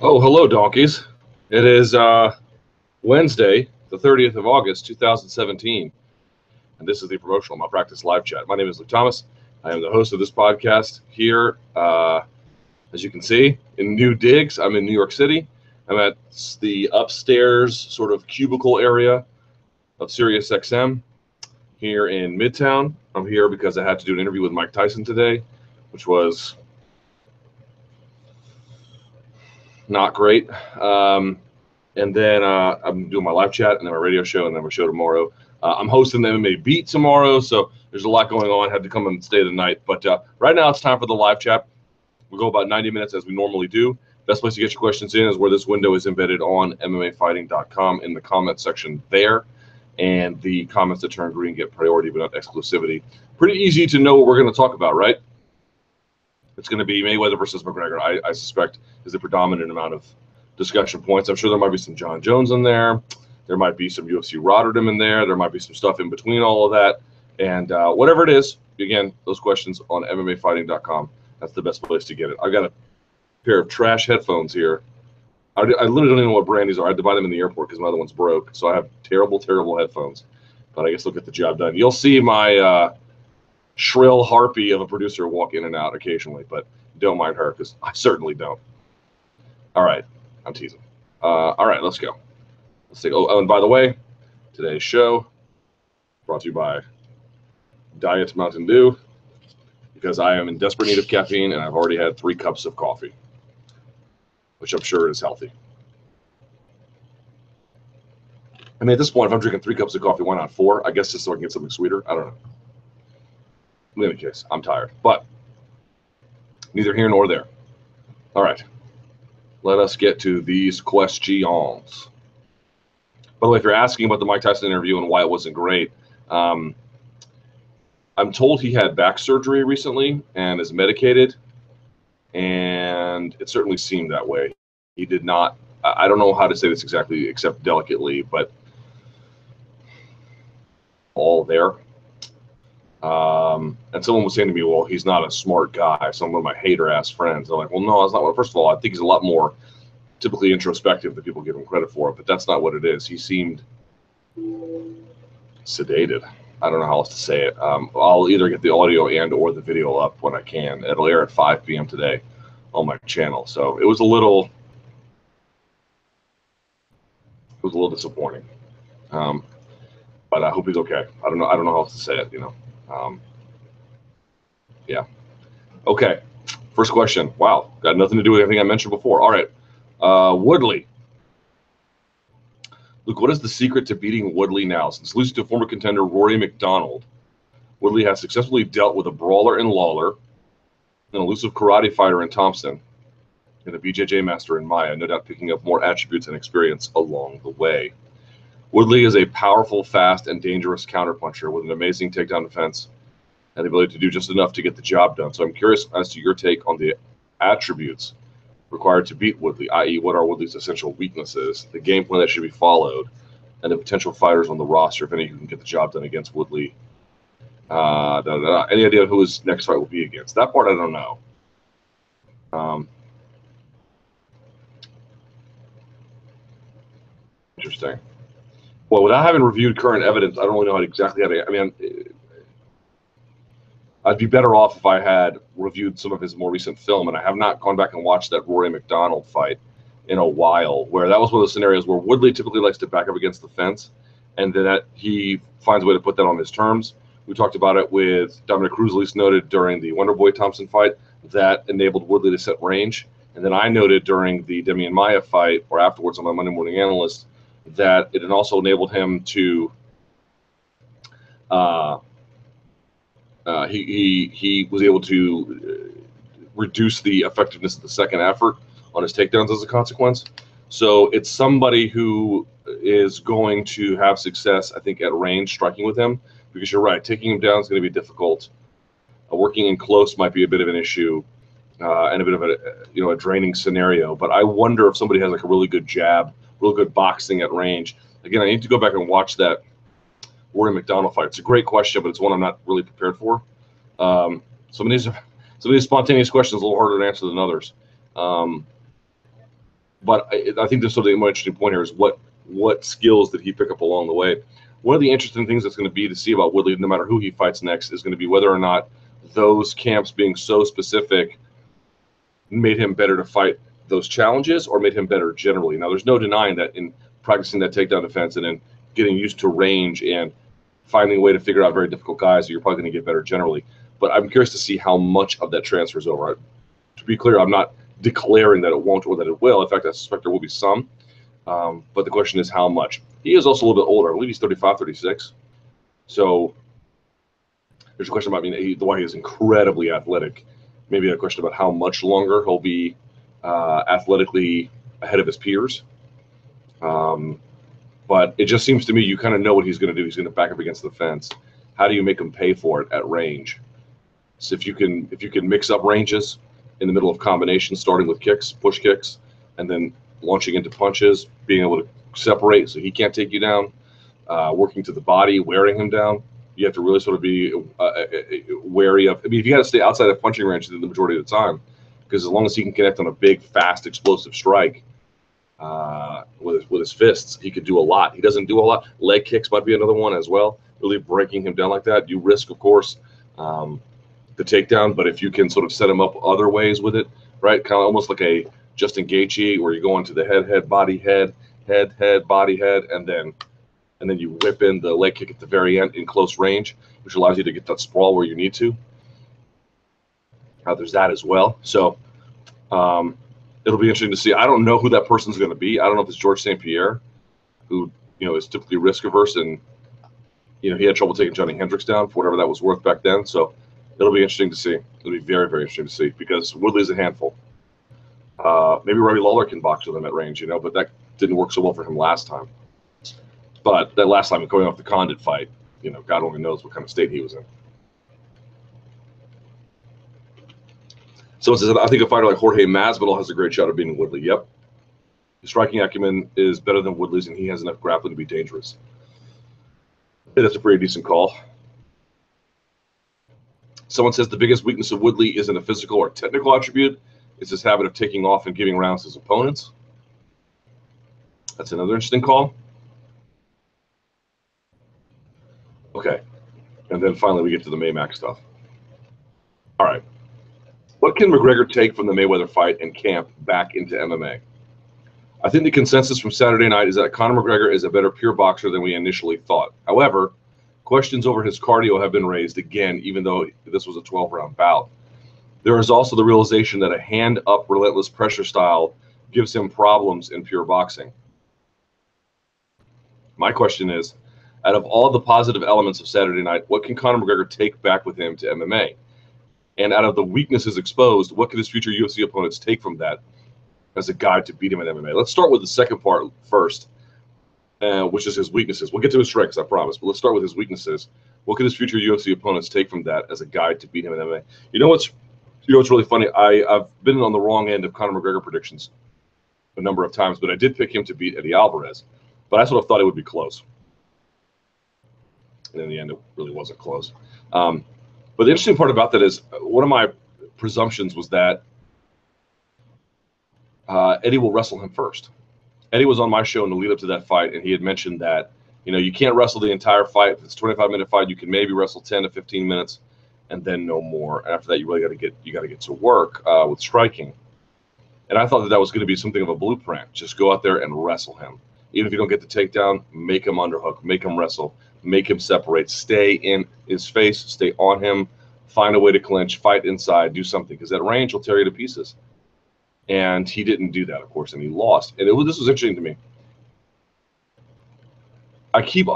Oh, hello, donkeys. It is Wednesday, the 30th of August, 2017, and this is the Promotional Malpractice Live Chat. My name is Luke Thomas. I am the host of this podcast here, as you can see, in New Digs. I'm in New York City. I'm at the upstairs sort of cubicle area of SiriusXM here in Midtown. I'm here because I had to do an interview with Mike Tyson today, which was not great. And then I'm doing my live chat and then my radio show and then my show tomorrow. I'm hosting the MMA Beat tomorrow, so there's a lot going on. I had to come and stay the night. But right now it's time for the live chat. We'll go about 90 minutes as we normally do. Best place to get your questions in is where this window is embedded on MMAfighting.com in the comment section there. And the comments that turn green get priority but not exclusivity. Pretty easy to know what we're going to talk about, right? It's going to be Mayweather versus McGregor, I suspect, is the predominant amount of discussion points. I'm sure there might be some John Jones in there. There might be some UFC Rotterdam in there. There might be some stuff in between all of that. And whatever it is, again, those questions on MMAfighting.com. That's the best place to get it. I got a pair of trash headphones here. I literally don't even know what brand these are. I had to buy them in the airport because my other one's broke. So I have terrible, terrible headphones. But I guess they'll get the job done. You'll see my shrill harpy of a producer walk in and out occasionally, but don't mind her because I certainly don't. All right. I'm teasing. All right, let's go. Let's see. Oh, and by the way, today's show brought to you by Diet Mountain Dew because I am in desperate need of caffeine and I've already had 3 cups of coffee, which I'm sure is healthy. I mean, at this point, if I'm drinking 3 cups of coffee, why not 4? I guess just so I can get something sweeter. I don't know. In any case, I'm tired, but neither here nor there. All right. Let us get to these questions. By the way, if you're asking about the Mike Tyson interview and why it wasn't great, I'm told he had back surgery recently and is medicated, and it certainly seemed that way. He did not, I don't know how to say this exactly except delicately, but all there. And someone was saying to me, well, he's not a smart guy. Some of my hater-ass friends. I'm like, well, no, that's not what. First of all, I think he's a lot more typically introspective than people give him credit for, but that's not what it is. He seemed sedated. I don't know how else to say it. I'll either get the audio and or the video up when I can. It'll air at 5 p.m. today on my channel. So it was a little disappointing. But I hope he's okay. I don't know how else to say it, you know. Yeah. Okay. First question. Wow. Got nothing to do with anything I mentioned before. All right. Woodley. Luke, what is the secret to beating Woodley now? Since losing to former contender Rory McDonald, Woodley has successfully dealt with a brawler in Lawler, an elusive karate fighter in Thompson, and a BJJ master in Maya, no doubt picking up more attributes and experience along the way. Woodley is a powerful, fast, and dangerous counterpuncher with an amazing takedown defense and the ability to do just enough to get the job done. So I'm curious as to your take on the attributes required to beat Woodley, i.e. what are Woodley's essential weaknesses, the game plan that should be followed, and the potential fighters on the roster, if any, who can get the job done against Woodley. Any idea who his next fight will be against? That part I don't know. Interesting. Well, without having reviewed current evidence, I don't really know exactly how to. I mean, I'd be better off if I had reviewed some of his more recent film, and I have not gone back and watched that Rory McDonald fight in a while, where that was one of those scenarios where Woodley typically likes to back up against the fence, and then he finds a way to put that on his terms. We talked about it with Dominic Cruz, at least noted during the Wonderboy Thompson fight, that enabled Woodley to set range. And then I noted during the Demian Maia fight, or afterwards on my Monday Morning Analyst, that it had also enabled him to he was able to reduce the effectiveness of the second effort on his takedowns as a consequence. So it's somebody who is going to have success, I think, at range striking with him, because you're right, taking him down is going to be difficult. Working in close might be a bit of an issue and a bit of a draining scenario. But I wonder if somebody has like a really good jab, real good boxing at range. Again, I need to go back and watch that Rory McDonald fight. It's a great question, but it's one I'm not really prepared for. Some of these spontaneous questions are a little harder to answer than others. But I think there's sort of the more interesting point here is what skills did he pick up along the way. One of the interesting things that's going to be to see about Woodley, no matter who he fights next, is going to be whether or not those camps being so specific made him better to fight those challenges or made him better generally. Now, there's no denying that in practicing that takedown defense and then getting used to range and finding a way to figure out very difficult guys, you're probably going to get better generally. But I'm curious to see how much of that transfers over. To be clear, I'm not declaring that it won't or that it will. In fact, I suspect there will be some. But the question is how much. He is also a little bit older. I believe he's 35, 36. So there's a question about why he is incredibly athletic. Maybe a question about how much longer he'll be athletically ahead of his peers. But it just seems to me you kind of know what he's going to do. He's going to back up against the fence. How do you make him pay for it at range? So if you can mix up ranges in the middle of combinations, starting with kicks, push kicks, and then launching into punches, being able to separate so he can't take you down, working to the body, wearing him down. You have to really sort of be wary of. I mean, if you got to stay outside of punching range the majority of the time, because as long as he can connect on a big, fast, explosive strike with his fists, he could do a lot. He doesn't do a lot. Leg kicks might be another one as well. Really breaking him down like that. You risk, of course, the takedown, but if you can sort of set him up other ways with it, right? Kind of almost like a Justin Gaethje, where you go into the head, body, head, body, head, and then you whip in the leg kick at the very end in close range, which allows you to get that sprawl where you need to. There's that as well. So it'll be interesting to see. I don't know who that person's going to be. I don't know if it's George St. Pierre, who is typically risk averse, and he had trouble taking Johnny Hendricks down for whatever that was worth back then. So it'll be interesting to see. It'll be very, very interesting to see because Woodley's a handful. Maybe Robbie Lawler can box with him at range, but that didn't work so well for him last time. But that last time, going off the Condit fight, God only knows what kind of state he was in. Someone says, I think a fighter like Jorge Masvidal has a great shot of beating Woodley. Yep. His striking acumen is better than Woodley's, and he has enough grappling to be dangerous. Yeah, that's a pretty decent call. Someone says the biggest weakness of Woodley isn't a physical or technical attribute. It's his habit of taking off and giving rounds to his opponents. That's another interesting call. Okay. And then finally we get to the Maymac stuff. All right. What can McGregor take from the Mayweather fight and camp back into MMA? I think the consensus from Saturday night is that Conor McGregor is a better pure boxer than we initially thought. However, questions over his cardio have been raised again, even though this was a 12-round bout. There is also the realization that a hand-up relentless pressure style gives him problems in pure boxing. My question is, out of all the positive elements of Saturday night, what can Conor McGregor take back with him to MMA? And out of the weaknesses exposed, what could his future UFC opponents take from that as a guide to beat him in MMA? Let's start with the second part first, which is his weaknesses. We'll get to his strengths, I promise, but let's start with his weaknesses. What could his future UFC opponents take from that as a guide to beat him in MMA? You know what's really funny? I've been on the wrong end of Conor McGregor predictions a number of times, but I did pick him to beat Eddie Alvarez. But I sort of thought it would be close. And in the end, it really wasn't close. But the interesting part about that is one of my presumptions was that Eddie will wrestle him first. Eddie was on my show in the lead up to that fight, and he had mentioned that you can't wrestle the entire fight. If it's a 25-minute fight, you can maybe wrestle 10 to 15 minutes, and then no more. And after that, you really got to get to work with striking. And I thought that was going to be something of a blueprint. Just go out there and wrestle him. Even if you don't get the takedown, make him underhook, make him wrestle, make him separate, stay in his face, stay on him, find a way to clinch, fight inside, do something, because that range will tear you to pieces. And he didn't do that, of course, and he lost. And this was interesting to me. I keep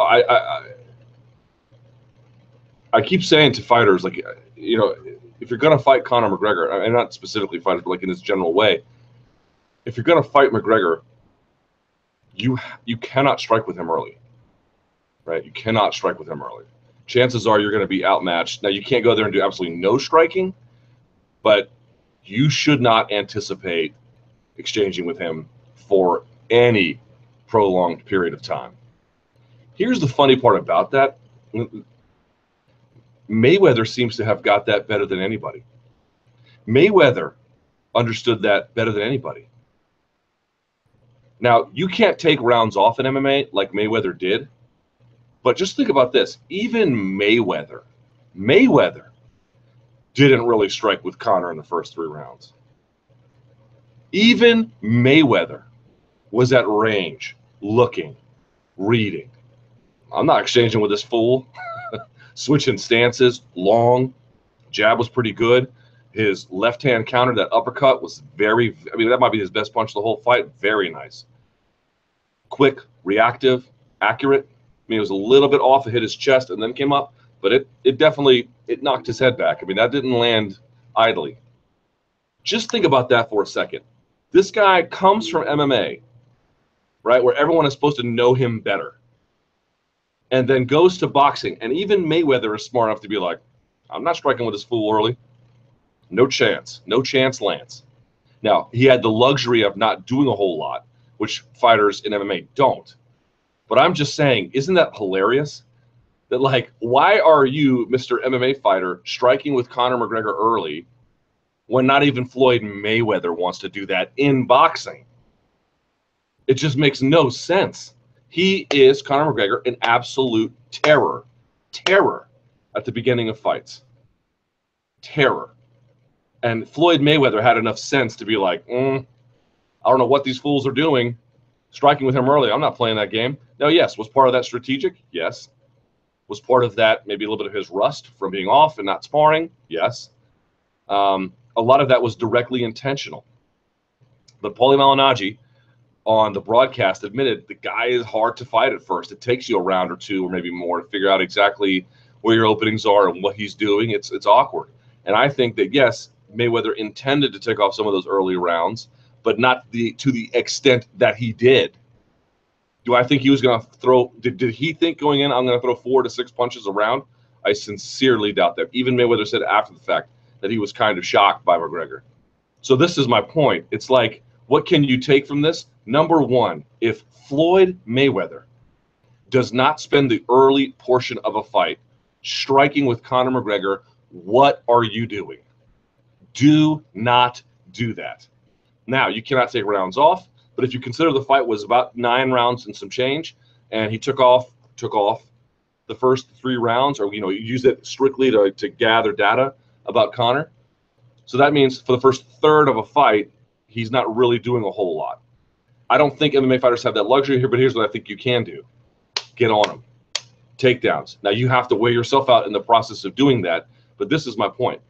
saying to fighters, like, if you're going to fight Conor McGregor, and not specifically fighters, but like in this general way, if you're going to fight McGregor, you cannot strike with him early, right? You cannot strike with him early. Chances are you're going to be outmatched. Now, you can't go there and do absolutely no striking, but you should not anticipate exchanging with him for any prolonged period of time. Here's the funny part about that. Mayweather seems to have got that better than anybody. Mayweather understood that better than anybody. Now, you can't take rounds off in MMA like Mayweather did, but just think about this. Even Mayweather didn't really strike with Conor in the first 3 rounds. Even Mayweather was at range, looking, reading. I'm not exchanging with this fool. Switching stances, long. Jab was pretty good. His left hand counter, that uppercut, was very, I mean, that might be his best punch the whole fight. Very nice. Quick, reactive, accurate. I mean, it was a little bit off. It hit his chest and then came up, but it definitely knocked his head back. I mean, that didn't land idly. Just think about that for a second. This guy comes from MMA, right, where everyone is supposed to know him better, and then goes to boxing. And even Mayweather is smart enough to be like, I'm not striking with this fool early. No chance. No chance, Lance. Now, he had the luxury of not doing a whole lot, which fighters in MMA don't. But I'm just saying, isn't that hilarious? That, like, why are you, Mr. MMA fighter, striking with Conor McGregor early when not even Floyd Mayweather wants to do that in boxing? It just makes no sense. He is, Conor McGregor, an absolute terror. Terror at the beginning of fights. Terror. And Floyd Mayweather had enough sense to be like, I don't know what these fools are doing. Striking with him early, I'm not playing that game. Now, yes, was part of that strategic? Yes. Was part of that maybe a little bit of his rust from being off and not sparring? Yes. A lot of that was directly intentional. But Paulie Malignaggi on the broadcast admitted the guy is hard to fight at first. It takes you a round or two or maybe more to figure out exactly where your openings are and what he's doing. It's awkward. And I think that, yes, Mayweather intended to take off some of those early rounds, but not to the extent that he did. Do I think he was going to throw – did he think going in, I'm going to throw 4 to 6 punches a round? I sincerely doubt that. Even Mayweather said after the fact that he was kind of shocked by McGregor. So this is my point. It's like, what can you take from this? Number one, if Floyd Mayweather does not spend the early portion of a fight striking with Conor McGregor, what are you doing? Do not do that. Now, you cannot take rounds off, but if you consider the fight was about 9 rounds and some change, and he took off the first 3 rounds, or you use it strictly to gather data about Conor. So that means for the first third of a fight, he's not really doing a whole lot. I don't think MMA fighters have that luxury here, but here's what I think you can do. Get on him. Takedowns. Now, you have to weigh yourself out in the process of doing that, but this is my point.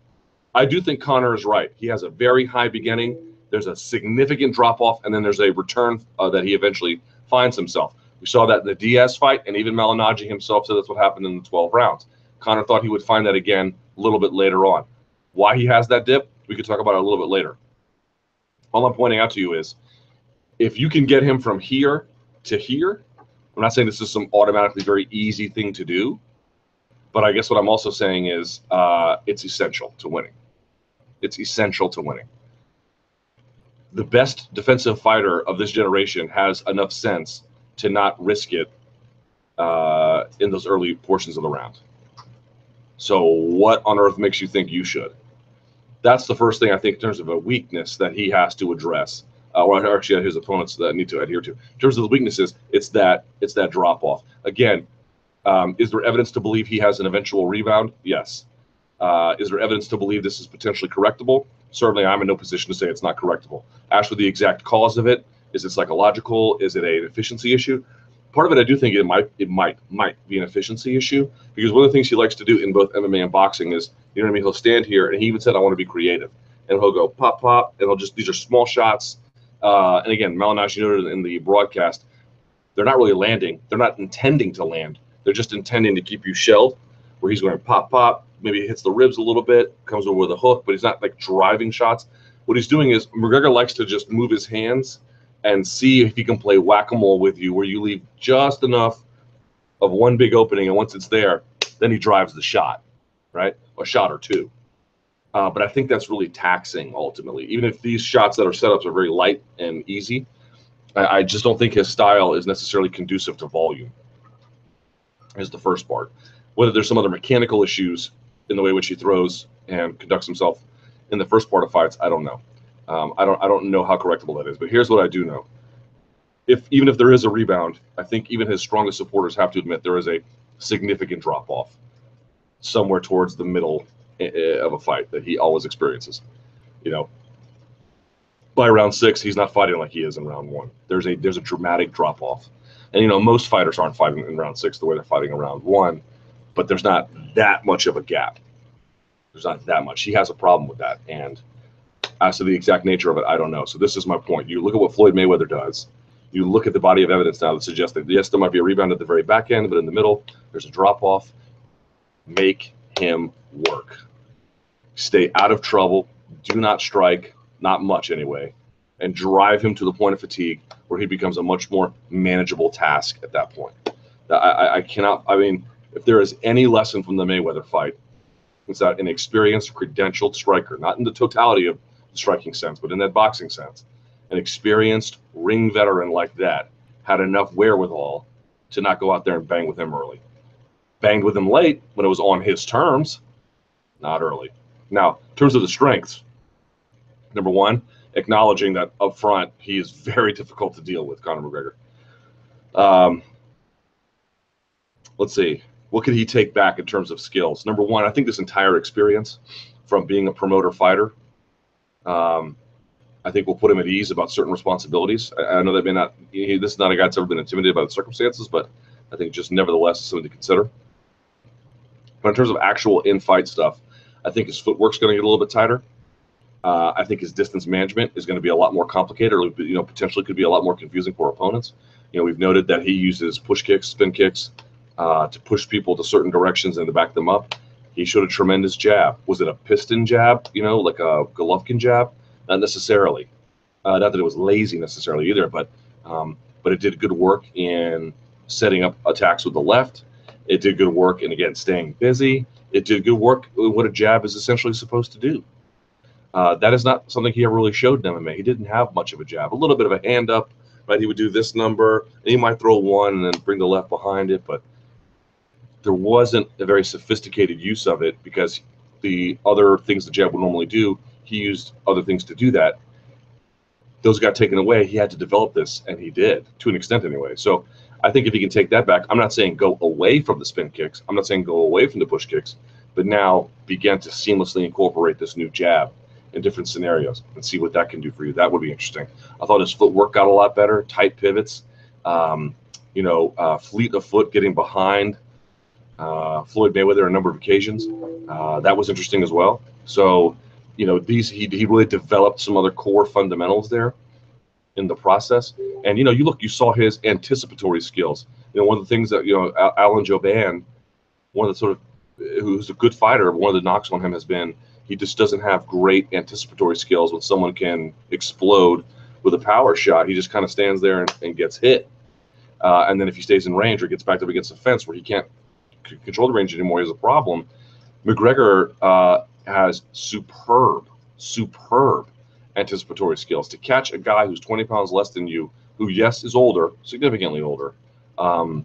I do think Conor is right. He has a very high beginning. There's a significant drop-off, and then there's a return that he eventually finds himself. We saw that in the Diaz fight, and even Malignaggi himself said that's what happened in the 12 rounds. Conor thought he would find that again a little bit later on. Why he has that dip, we could talk about it a little bit later. All I'm pointing out to you is, if you can get him from here to here, I'm not saying this is some automatically very easy thing to do, but I guess what I'm also saying is it's essential to winning. It's essential to winning. The best defensive fighter of this generation has enough sense to not risk it in those early portions of the round. So what on earth makes you think you should? That's the first thing I think in terms of a weakness that he has to address, or actually his opponents that need to adhere to. In terms of the weaknesses, it's that drop-off. Again, is there evidence to believe he has an eventual rebound? Yes. Is there evidence to believe this is potentially correctable? Certainly, I'm in no position to say it's not correctable. As for the exact cause of it, is it psychological? Is it an efficiency issue? Part of it, I do think it might be an efficiency issue, because one of the things he likes to do in both MMA and boxing is, you know what I mean, he'll stand here, and he even said, I want to be creative. And he'll go pop, pop, and he'll just, these are small shots. And again, Malignaggi noted in the broadcast, they're not really landing. They're not intending to land. They're just intending to keep you shelled, where he's going pop, pop. Maybe he hits the ribs a little bit, comes over with a hook, but he's not like driving shots. What he's doing is McGregor likes to just move his hands and see if he can play whack-a-mole with you, where you leave just enough of one big opening, and once it's there, then he drives the shot, right? A shot or two. But I think that's really taxing ultimately. Even if these shots that are setups are very light and easy, I just don't think his style is necessarily conducive to volume. Is the first part. Whether there's some other mechanical issues in the way in which he throws and conducts himself in the first part of fights, I don't know. I don't know how correctable that is. But here's what I do know. even if there is a rebound, I think even his strongest supporters have to admit there is a significant drop off somewhere towards the middle of a fight that he always experiences. You know, by round 6, he's not fighting like he is in round 1. There's a dramatic drop off, and you know most fighters aren't fighting in round 6 the way they're fighting in round 1, but there's not that much of a gap. There's not that much. He has a problem with that, and as to the exact nature of it, I don't know. So this is my point. You look at what Floyd Mayweather does. You look at the body of evidence now that suggests that yes, there might be a rebound at the very back end, but in the middle, there's a drop off. Make him work. Stay out of trouble. Do not strike, not much anyway, and drive him to the point of fatigue where he becomes a much more manageable task at that point. I cannot, I mean, if there is any lesson from the Mayweather fight, it's that an experienced, credentialed striker, not in the totality of the striking sense, but in that boxing sense, an experienced ring veteran like that had enough wherewithal to not go out there and bang with him early. Banged with him late when it was on his terms, not early. Now, in terms of the strengths, number one, acknowledging that up front he is very difficult to deal with, Conor McGregor. Let's see. What could he take back in terms of skills? Number one, I think this entire experience from being a promoter fighter, I think will put him at ease about certain responsibilities. I know that may not, this is not a guy that's ever been intimidated by the circumstances, but I think just nevertheless something to consider. But in terms of actual in-fight stuff, I think his footwork's going to get a little bit tighter. I think his distance management is going to be a lot more complicated, or potentially could be a lot more confusing for opponents. We've noted that he uses push kicks, spin kicks, to push people to certain directions and to back them up. He showed a tremendous jab. Was it a piston jab, like a Golovkin jab? Not necessarily. Not that it was lazy necessarily either, but it did good work in setting up attacks with the left. It did good work in, again, staying busy. It did good work in what a jab is essentially supposed to do. That is not something he ever really showed in MMA. He didn't have much of a jab. A little bit of a hand up, right? He would do this number, and he might throw one and then bring the left behind it, but there wasn't a very sophisticated use of it because the other things the jab would normally do, he used other things to do that. Those got taken away. He had to develop this, and he did, to an extent anyway. So I think if he can take that back, I'm not saying go away from the spin kicks. I'm not saying go away from the push kicks, but now begin to seamlessly incorporate this new jab in different scenarios and see what that can do for you. That would be interesting. I thought his footwork got a lot better, tight pivots, fleet of foot getting behind Floyd Mayweather on a number of occasions. That was interesting as well. So, he really developed some other core fundamentals there in the process. And, you saw his anticipatory skills. One of the things that, Alan Jouban, one of the sort of, who's a good fighter, one of the knocks on him has been he just doesn't have great anticipatory skills when someone can explode with a power shot. He just kind of stands there and gets hit. And then if he stays in range or gets backed up against the fence where he can't control the range anymore, he has a problem. McGregor has superb anticipatory skills. To catch a guy who's 20 pounds less than you, who, yes, is older, significantly older, and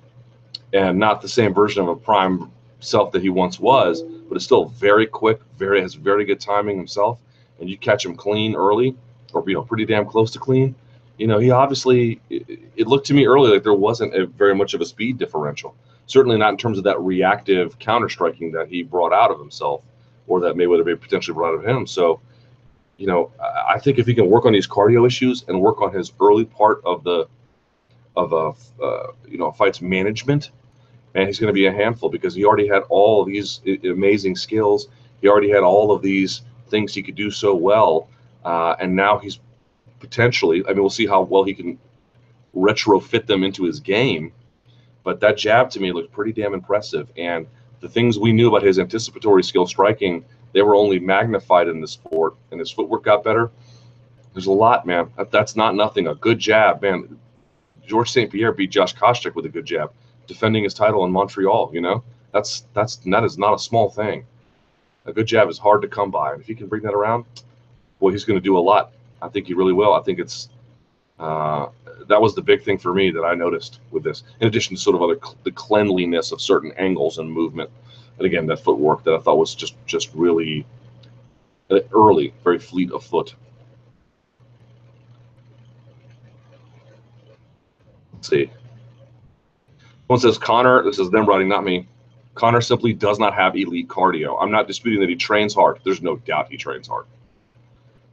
not the same version of a prime self that he once was, but is still very quick, has very good timing himself, and you catch him clean early, or pretty damn close to clean. He obviously, it looked to me early like there wasn't very much of a speed differential. Certainly not in terms of that reactive counter striking that he brought out of himself, or that Mayweather may potentially brought out of him. So, I think if he can work on these cardio issues and work on his early part of a fight's management, man, he's going to be a handful because he already had all of these amazing skills. He already had all of these things he could do so well, and now he's potentially, we'll see how well he can retrofit them into his game. But that jab to me looked pretty damn impressive. And the things we knew about his anticipatory skill striking, they were only magnified in the sport, and his footwork got better. There's a lot, man. That's not nothing. A good jab, man. George St. Pierre beat Josh Koscheck with a good jab, defending his title in Montreal. That is not a small thing. A good jab is hard to come by, and if he can bring that around, boy, he's going to do a lot. I think he really will. I think it's that was the big thing for me that I noticed with this, in addition to sort of the cleanliness of certain angles and movement, and again that footwork that I thought was just really early, very fleet of foot. Let's see. One says Conor, this is them writing, not me. Conor simply does not have elite cardio. I'm not disputing that he trains hard. There's no doubt he trains hard.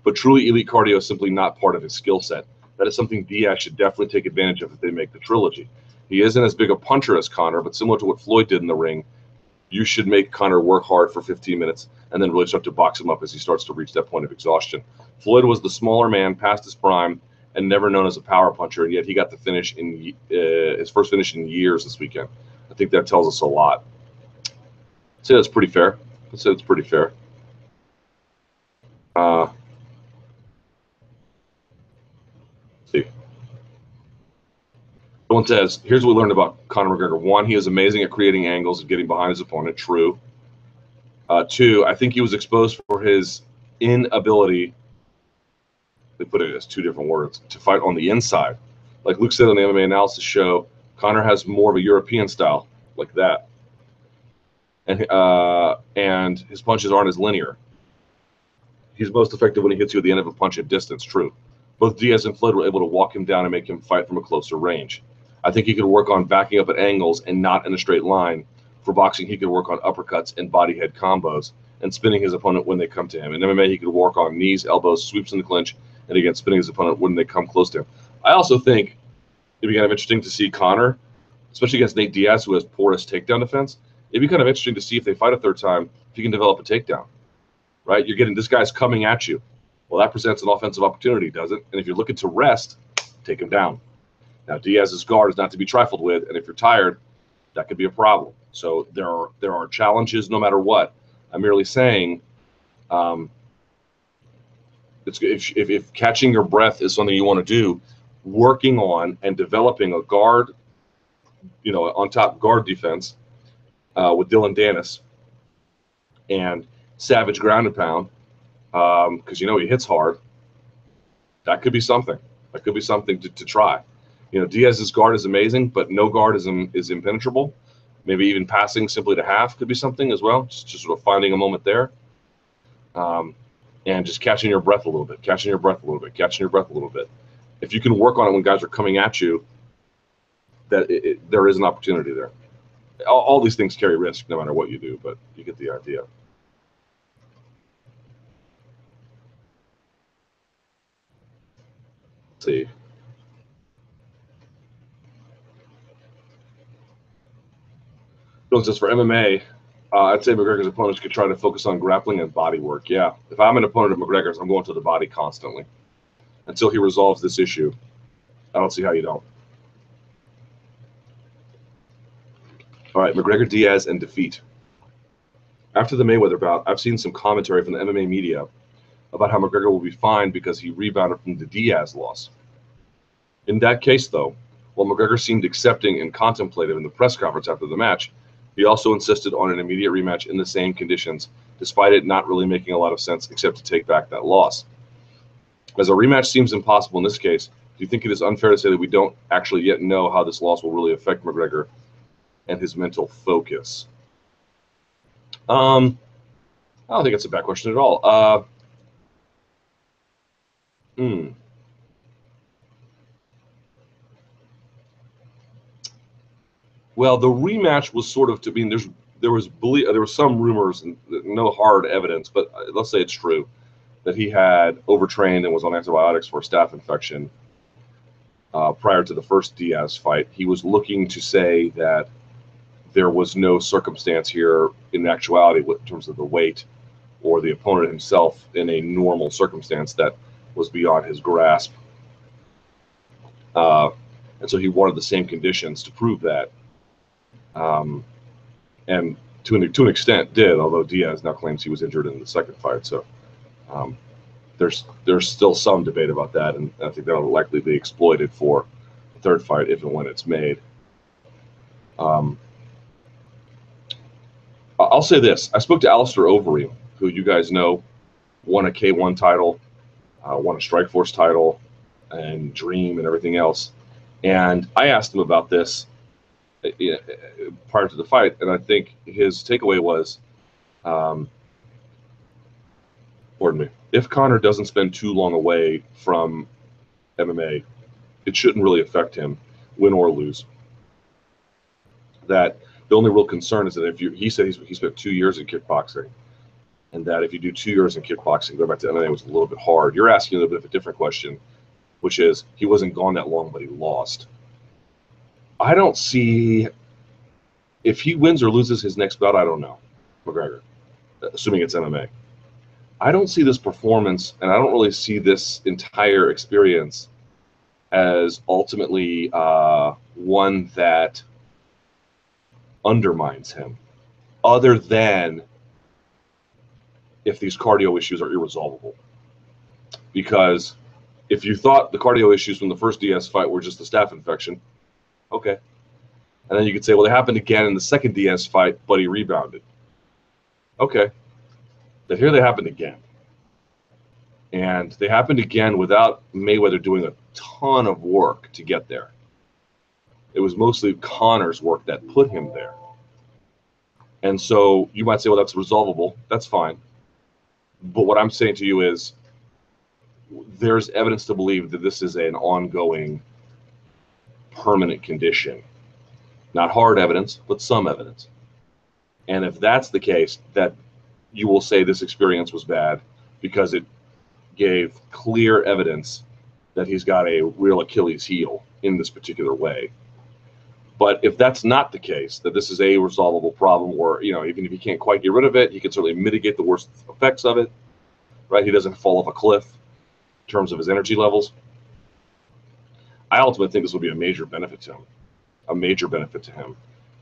But truly elite cardio is simply not part of his skill set. That is something Diaz should definitely take advantage of if they make the trilogy. He isn't as big a puncher as Conor, but similar to what Floyd did in the ring, you should make Conor work hard for 15 minutes and then really start to box him up as he starts to reach that point of exhaustion. Floyd was the smaller man past his prime and never known as a power puncher, and yet he got the finish in his first finish in years this weekend. I think that tells us a lot. I'd say that's pretty fair. I'd say it's pretty fair. Let's see. Someone says, here's what we learned about Conor McGregor. One, he is amazing at creating angles and getting behind his opponent. True. Two, I think he was exposed for his inability, they put it as two different words, to fight on the inside. Like Luke said on the MMA analysis show, Conor has more of a European style, like that. And his punches aren't as linear. He's most effective when he hits you at the end of a punch at distance. True. Both Diaz and Floyd were able to walk him down and make him fight from a closer range. I think he could work on backing up at angles and not in a straight line. For boxing, he could work on uppercuts and body head combos and spinning his opponent when they come to him. In MMA, he could work on knees, elbows, sweeps in the clinch, and again, spinning his opponent when they come close to him. I also think it'd be kind of interesting to see Conor, especially against Nate Diaz, who has porous takedown defense. It'd be kind of interesting to see if they fight a third time, if he can develop a takedown, right? You're getting this guy's coming at you. Well, that presents an offensive opportunity, does it? And if you're looking to rest, take him down. Now, Diaz's guard is not to be trifled with, and if you're tired, that could be a problem. So there are challenges no matter what. I'm merely saying, if catching your breath is something you want to do, working on and developing a guard, on top guard defense with Dylan Dennis and savage ground and pound, because he hits hard. That could be something. That could be something to try. Diaz's guard is amazing, but no guard is impenetrable. Maybe even passing simply to half could be something as well. Just sort of finding a moment there, and just catching your breath a little bit, catching your breath a little bit, catching your breath a little bit. If you can work on it when guys are coming at you, there is an opportunity there. All these things carry risk no matter what you do, but you get the idea. Let's see. Just for MMA, I'd say McGregor's opponents could try to focus on grappling and body work. Yeah, if I'm an opponent of McGregor's, I'm going to the body constantly until he resolves this issue. I don't see how you don't. All right, McGregor Diaz and defeat. After the Mayweather bout, I've seen some commentary from the MMA media about how McGregor will be fine because he rebounded from the Diaz loss. In that case, though, while McGregor seemed accepting and contemplative in the press conference after the match, he also insisted on an immediate rematch in the same conditions, despite it not really making a lot of sense except to take back that loss. As a rematch seems impossible in this case, do you think it is unfair to say that we don't actually yet know how this loss will really affect McGregor and his mental focus? I don't think it's a bad question at all. Well, the rematch was sort of there was some rumors and no hard evidence, but let's say it's true that he had overtrained and was on antibiotics for a staph infection prior to the first Diaz fight. He was looking to say that there was no circumstance here in actuality in terms of the weight or the opponent himself in a normal circumstance that was beyond his grasp. And so he wanted the same conditions to prove that. And to an extent did, although Diaz now claims he was injured in the second fight. So there's still some debate about that, and I think that'll likely be exploited for the third fight if and when it's made. I'll say this. I spoke to Alistair Overeem, who you guys know won a K1 title, won a Strikeforce title, and Dream and everything else. And I asked him about this prior to the fight, and I think his takeaway was, pardon me, if Conor doesn't spend too long away from MMA, it shouldn't really affect him. win or lose. That the only real concern is that if you, he said he spent 2 years in kickboxing, and that if you do 2 years in kickboxing, go back to MMA was a little bit hard. You're asking a little bit of a different question, which is he wasn't gone that long, but he lost. I don't see, if he wins or loses his next bout, I don't know, McGregor, assuming it's MMA. I don't see this performance, and I don't really see this entire experience as ultimately one that undermines him, other than if these cardio issues are irresolvable. Because if you thought the cardio issues from the first Diaz fight were just a staph infection, okay. And then you could say, well, they happened again in the second Diaz fight, but he rebounded. Okay. But here they happened again. And they happened again without Mayweather doing a ton of work to get there. It was mostly Conor's work that put him there. And so you might say, well, that's resolvable. That's fine. But what I'm saying to you is there's evidence to believe that this is an ongoing, permanent condition. Not hard evidence, but some evidence. And if that's the case, that you will say this experience was bad because it gave clear evidence that he's got a real Achilles heel in this particular way. But if that's not the case, that this is a resolvable problem, or, you know, even if he can't quite get rid of it, he can certainly mitigate the worst effects of it, right? He doesn't fall off a cliff in terms of his energy levels. I ultimately think this will be a major benefit to him, a major benefit to him.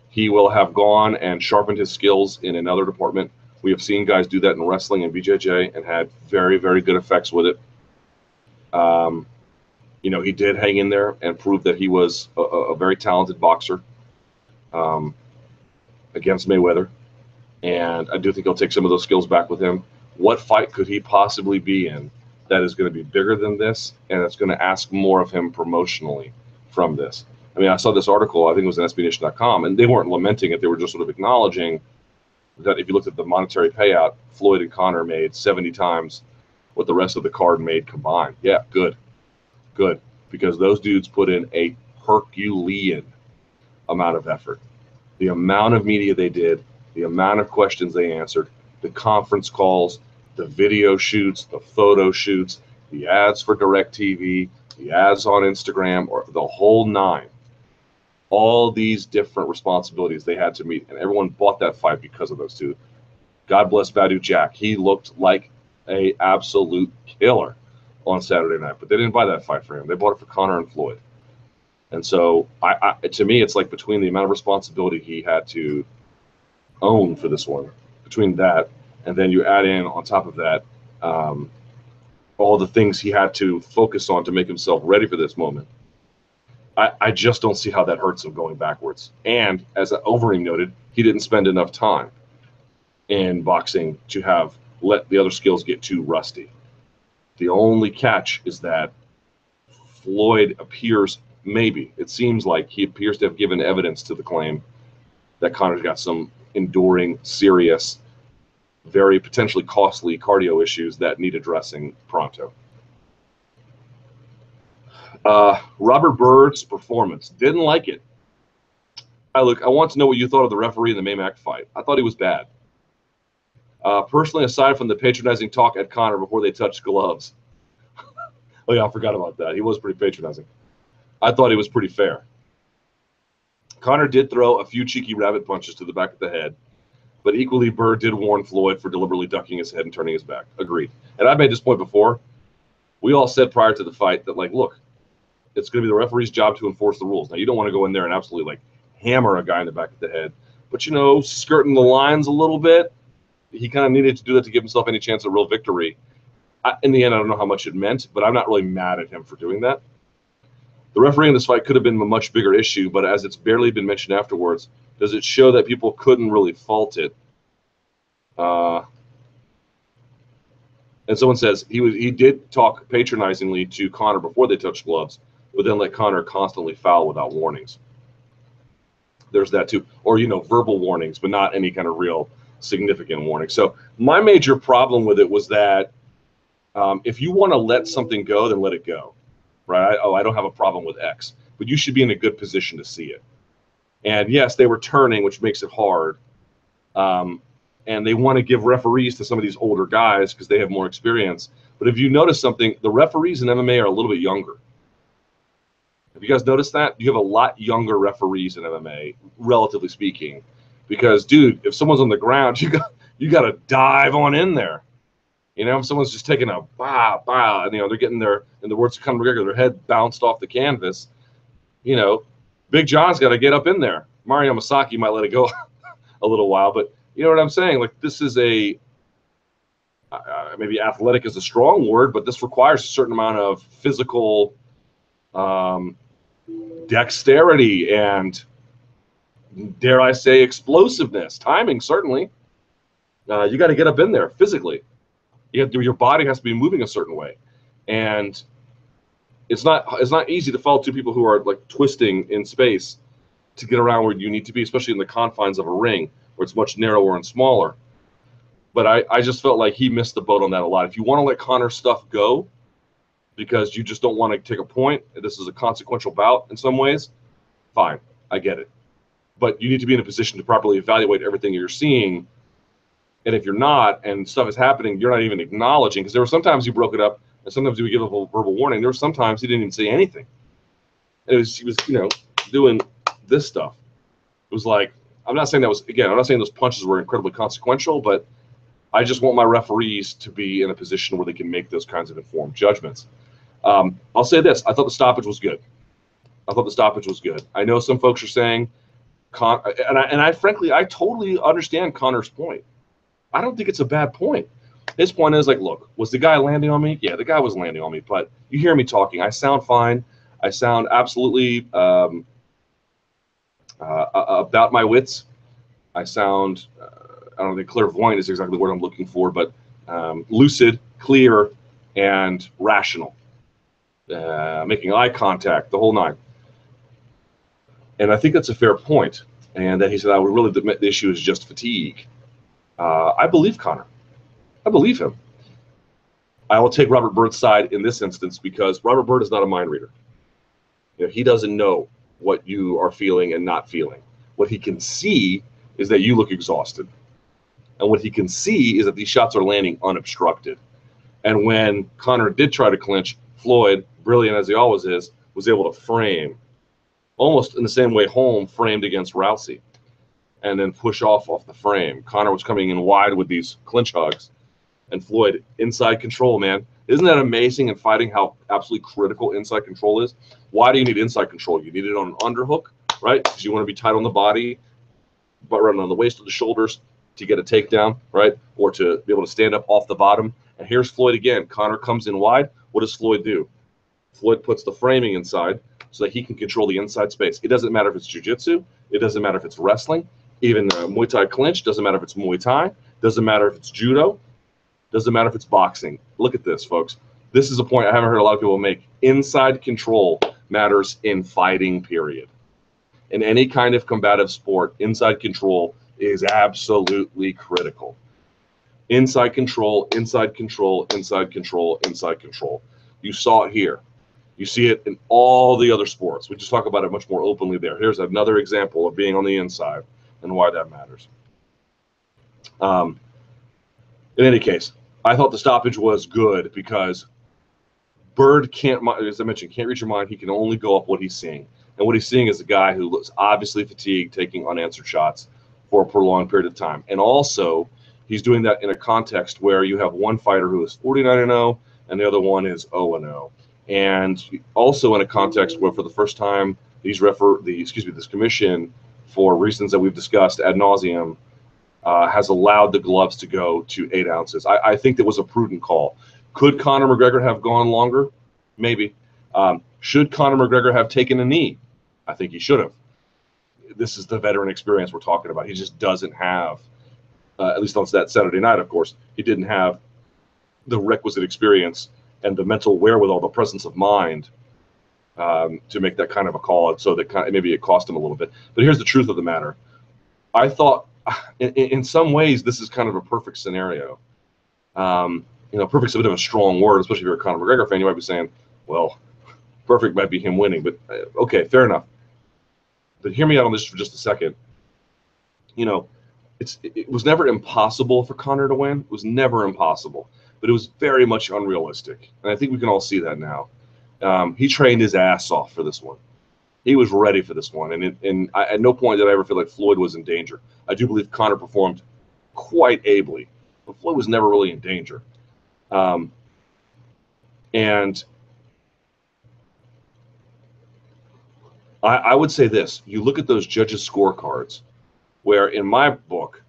He will have gone and sharpened his skills in another department. We have seen guys do that in wrestling and BJJ and had very, very good effects with it. You know, he did hang in there and prove that he was a very talented boxer against Mayweather. And I do think he'll take some of those skills back with him. What fight could he possibly be in that is going to be bigger than this, and it's going to ask more of him promotionally from this? I mean, I saw this article, I think it was on SBNation.com, and they weren't lamenting it. They were just sort of acknowledging that if you looked at the monetary payout, Floyd and Conor made 70 times what the rest of the card made combined. Yeah, good. Good. Because those dudes put in a Herculean amount of effort. The amount of media they did, the amount of questions they answered, the conference calls, the video shoots, the photo shoots, the ads for DirecTV, the ads on Instagram, or the whole nine. All these different responsibilities they had to meet, and everyone bought that fight because of those two. God bless Badu Jack. He looked like an absolute killer on Saturday night, but they didn't buy that fight for him. They bought it for Conor and Floyd. And so, to me, it's like between the amount of responsibility he had to own for this one, between that, and then you add in on top of that all the things he had to focus on to make himself ready for this moment. I just don't see how that hurts him going backwards. And as Overeem noted, he didn't spend enough time in boxing to have let the other skills get too rusty. The only catch is that Floyd appears, maybe, it seems like he appears to have given evidence to the claim that Conor's got some enduring, serious, very potentially costly cardio issues that need addressing pronto. Robert Byrd's performance. Didn't like it. I want to know what you thought of the referee in the Maymac fight. I thought he was bad. Personally, aside from the patronizing talk at Conor before they touched gloves. Oh, yeah, I forgot about that. He was pretty patronizing. I thought he was pretty fair. Conor did throw a few cheeky rabbit punches to the back of the head, but equally, Byrd did warn Floyd for deliberately ducking his head and turning his back. Agreed. And I've made this point before. We all said prior to the fight that, like, look, it's going to be the referee's job to enforce the rules. Now, you don't want to go in there and absolutely, like, hammer a guy in the back of the head. But, you know, skirting the lines a little bit, he kind of needed to do that to give himself any chance of real victory. In the end, I don't know how much it meant, but I'm not really mad at him for doing that. The referee in this fight could have been a much bigger issue, but as it's barely been mentioned afterwards, does it show that people couldn't really fault it? And someone says he did talk patronizingly to Conor before they touched gloves, but then let Conor constantly foul without warnings. There's that too. Or, you know, verbal warnings, but not any kind of real significant warning. So my major problem with it was that if you want to let something go, then let it go, right? I don't have a problem with X. but you should be in a good position to see it. And yes, they were turning, which makes it hard. And they want to give referees to some of these older guys because they have more experience. But if you notice something, the referees in MMA are a little bit younger. Have you guys noticed that? You have a lot younger referees in MMA, relatively speaking, because, dude, if someone's on the ground, you got to dive on in there. You know, if someone's just taking a bah, and, you know, they're getting their, in the words of Conor McGregor, their head bounced off the canvas, you know, Big John's got to get up in there. Mario Masaki might let it go a little while, but you know what I'm saying? Like, this is a maybe athletic is a strong word, but this requires a certain amount of physical dexterity and, dare I say, explosiveness, timing, certainly. You got to get up in there physically. Your body has to be moving a certain way, and it's not easy to follow two people who are like twisting in space to get around where you need to be, especially in the confines of a ring where it's much narrower and smaller. But I just felt like he missed the boat on that a lot. If you want to let Conor stuff go because you just don't want to take a point, and this is a consequential bout in some ways, fine, I get it. But you need to be in a position to properly evaluate everything you're seeing. And if you're not, and stuff is happening, you're not even acknowledging, because there were sometimes you broke it up, and sometimes you would give a verbal warning. There were sometimes he didn't even say anything. He was, you know, doing this stuff. It was like, I'm not saying those punches were incredibly consequential, but I just want my referees to be in a position where they can make those kinds of informed judgments. I'll say this: I thought the stoppage was good. I know some folks are saying, frankly, I totally understand Conor's point. I don't think it's a bad point. His point is like, look, was the guy landing on me? Yeah, the guy was landing on me, but you hear me talking. I sound fine. I sound absolutely about my wits. I sound, I don't think clairvoyant is exactly the word I'm looking for, but lucid, clear, and rational. Making eye contact, the whole nine. And I think that's a fair point. And then he said, the issue is just fatigue. I believe Conor. I believe him. I will take Robert Byrd's side in this instance because Robert Byrd is not a mind reader. You know, he doesn't know what you are feeling and not feeling. What he can see is that you look exhausted. And what he can see is that these shots are landing unobstructed. And when Conor did try to clinch, Floyd, brilliant as he always is, was able to frame, almost in the same way Holm framed against Rousey, and then push off the frame. Conor was coming in wide with these clinch hugs, and Floyd, inside control, man. Isn't that amazing in fighting how absolutely critical inside control is? Why do you need inside control? You need it on an underhook, right? Because you want to be tight on the body, but running on the waist or the shoulders to get a takedown, right? Or to be able to stand up off the bottom. And here's Floyd again. Conor comes in wide. What does Floyd do? Floyd puts the framing inside so that he can control the inside space. It doesn't matter if it's jiu-jitsu. It doesn't matter if it's wrestling. Even Muay Thai clinch. Doesn't matter if it's Muay Thai. Doesn't matter if it's judo. Doesn't matter if it's boxing. Look at this, folks. This is a point I haven't heard a lot of people make. Inside control matters in fighting, period. In any kind of combative sport, inside control is absolutely critical. Inside control, inside control, inside control, inside control. You saw it here. You see it in all the other sports. We just talk about it much more openly there. Here's another example of being on the inside and why that matters. In any case, I thought the stoppage was good because Byrd can't, as I mentioned, can't read your mind. He can only go up what he's seeing. And what he's seeing is a guy who looks obviously fatigued, taking unanswered shots for a prolonged period of time. And also, he's doing that in a context where you have one fighter who is 49-0 and the other one is 0-0. And also in a context where for the first time, this commission, for reasons that we've discussed ad nauseum, has allowed the gloves to go to 8 ounces. I think that was a prudent call. Could Conor McGregor have gone longer? Maybe. Should Conor McGregor have taken a knee? I think he should have. This is the veteran experience we're talking about. He just doesn't have, at least on that Saturday night, of course, he didn't have the requisite experience and the mental wherewithal, the presence of mind to make that kind of a call. And so that maybe it cost him a little bit. But here's the truth of the matter. I thought, in some ways, this is kind of a perfect scenario. Perfect's a bit of a strong word, especially if you're a Conor McGregor fan. You might be saying, well, perfect might be him winning. But okay, fair enough. But hear me out on this for just a second. You know, it was never impossible for Conor to win. It was never impossible, but it was very much unrealistic. And I think we can all see that now. He trained his ass off for this one. He was ready for this one. And at no point did I ever feel like Floyd was in danger. I do believe Conor performed quite ably, but Floyd was never really in danger. And I would say this. You look at those judges' scorecards, where in my book,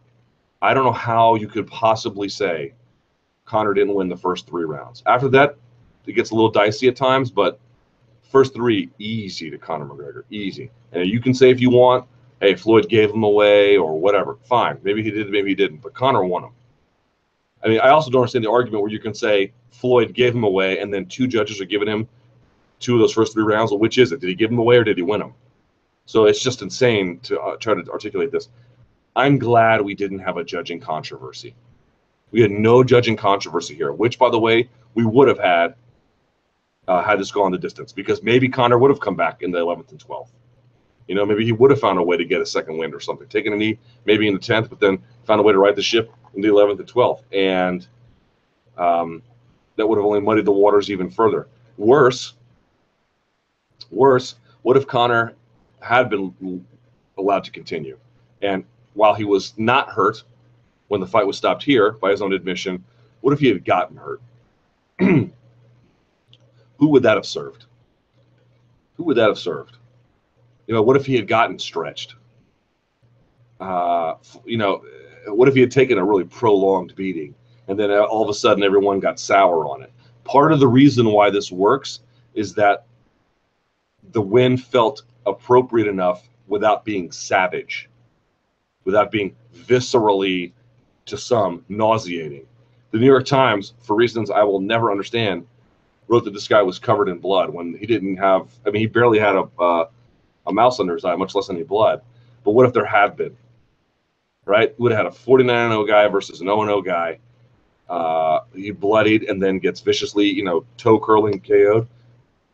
I don't know how you could possibly say Conor didn't win the first 3 rounds. After that, it gets a little dicey at times, but first 3, easy to Conor McGregor, easy. And you can say if you want, hey, Floyd gave him away or whatever. Fine, maybe he did, maybe he didn't, but Conor won him. I mean, I also don't understand the argument where you can say Floyd gave him away and then 2 judges are giving him 2 of those first 3 rounds. Well, which is it? Did he give him away or did he win him? So it's just insane to try to articulate this. I'm glad we didn't have a judging controversy. We had no judging controversy here, which, by the way, we would have had this gone the distance, because maybe Conor would have come back in the 11th and 12th. You know, maybe he would have found a way to get a second win or something, taking a knee maybe in the 10th, but then found a way to right the ship in the 11th and 12th. And that would have only muddied the waters even further. Worse, what if Conor had been allowed to continue? And while he was not hurt when the fight was stopped here, by his own admission, what if he had gotten hurt? Who would that have served? Who would that have served? You know, what if he had gotten stretched? You know, what if he had taken a really prolonged beating and then all of a sudden everyone got sour on it? Part of the reason why this works is that the win felt appropriate enough without being savage, without being viscerally, to some, nauseating. The New York Times, for reasons I will never understand, wrote that this guy was covered in blood when he didn't have, I mean, he barely had a mouse under his eye, much less any blood. But what if there had been, right? Would have had a 49-0 guy versus an 0-0 guy. He bloodied and then gets viciously, you know, toe curling KO'd.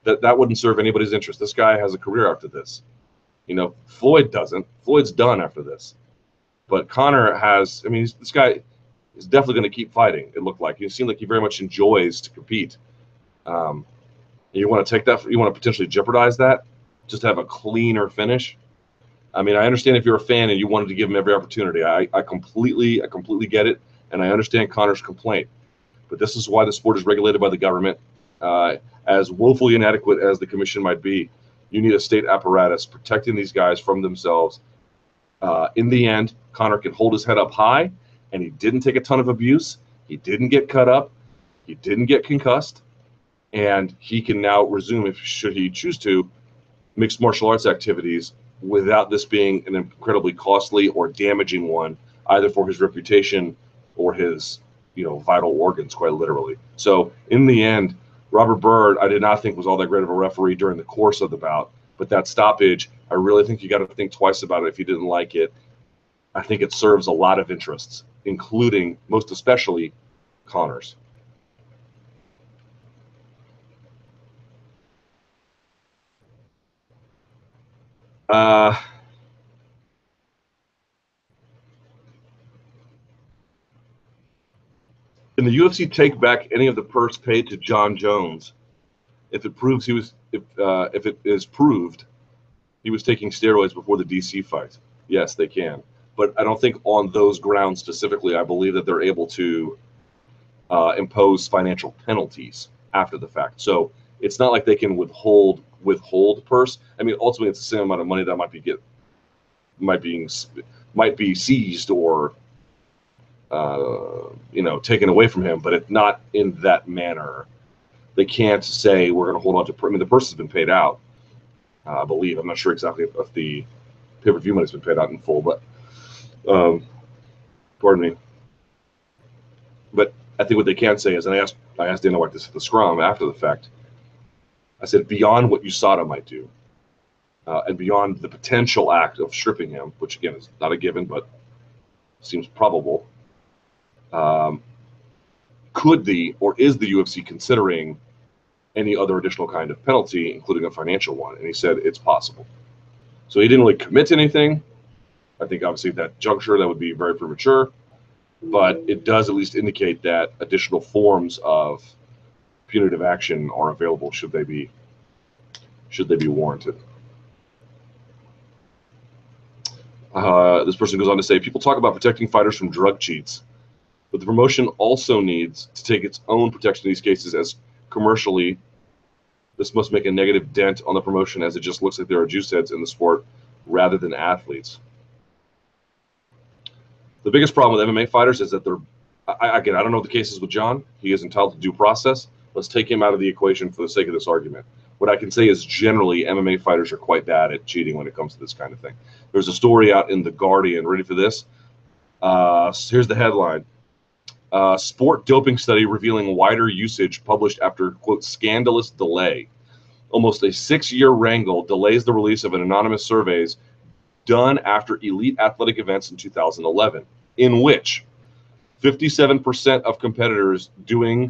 That wouldn't serve anybody's interest. This guy has a career after this. You know, Floyd doesn't. Floyd's done after this. But Conor has, I mean, this guy is definitely going to keep fighting, it looked like. He seemed like he very much enjoys to compete. You want to take that, you want to potentially jeopardize that, just to have a cleaner finish. I mean, I understand if you're a fan and you wanted to give him every opportunity. I completely get it, and I understand Conor's complaint. But this is why the sport is regulated by the government. As woefully inadequate as the commission might be, you need a state apparatus protecting these guys from themselves. In the end, Conor can hold his head up high, and he didn't take a ton of abuse. He didn't get cut up. He didn't get concussed. And he can now resume, if should he choose to, mixed martial arts activities without this being an incredibly costly or damaging one, either for his reputation or his, you know, vital organs, quite literally. So in the end, Robert Byrd, I did not think was all that great of a referee during the course of the bout, but that stoppage, I really think you got to think twice about it if you didn't like it. I think it serves a lot of interests, including, most especially, Conor's. Can the UFC take back any of the purse paid to John Jones if it proves if it is proved he was taking steroids before the DC fight? Yes, they can, but I don't think on those grounds specifically. I believe that they're able to impose financial penalties after the fact. So it's not like they can withhold purse. I mean, ultimately, it's the same amount of money that might be seized or you know, taken away from him, but it's not in that manner. They can't say we're going to hold on to. I mean, the purse has been paid out, I believe. I'm not sure exactly if the pay-per-view money's been paid out in full, but pardon me. But I think what they can say is, and I asked Dana White this at the scrum after the fact. I said, beyond what USADA might do, and beyond the potential act of stripping him, which again is not a given, but seems probable. Could the, or is the UFC considering any other additional kind of penalty, including a financial one. And he said it's possible. So he didn't really commit to anything. I think obviously at that juncture that would be very premature, but it does at least indicate that additional forms of punitive action are available should they be warranted. This person goes on to say, people talk about protecting fighters from drug cheats, but the promotion also needs to take its own protection in these cases, as commercially this must make a negative dent on the promotion, as it just looks like there are juice heads in the sport rather than athletes. The biggest problem with MMA fighters is that they're, again, I don't know what the case is with John. He is entitled to due process. Let's take him out of the equation for the sake of this argument. What I can say is generally MMA fighters are quite bad at cheating when it comes to this kind of thing. There's a story out in The Guardian. Ready for this? Here's the headline. Sport doping study revealing wider usage published after, quote, scandalous delay. Almost a 6-year wrangle delays the release of an anonymous surveys done after elite athletic events in 2011, in which 57% of competitors doing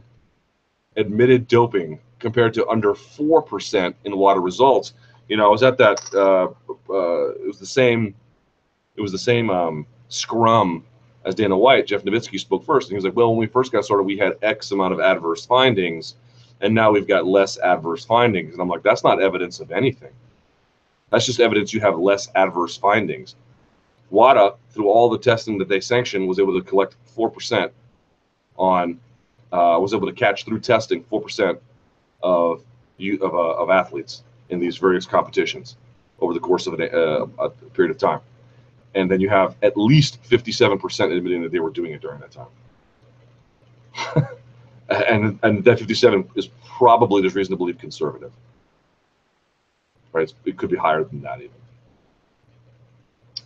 admitted doping compared to under 4% in WADA results. You know, I was at that, it was the same scrum as Dana White. Jeff Nowitzki spoke first, and he was like, well, when we first got started, we had X amount of adverse findings, and now we've got less adverse findings. And I'm like, that's not evidence of anything. That's just evidence you have less adverse findings. WADA, through all the testing that they sanctioned, was able to collect 4% on, was able to catch through testing 4% of athletes in these various competitions over the course of a period of time. And then you have at least 57% admitting that they were doing it during that time. and that 57 is probably, there's reason to believe, conservative. Right? It could be higher than that even.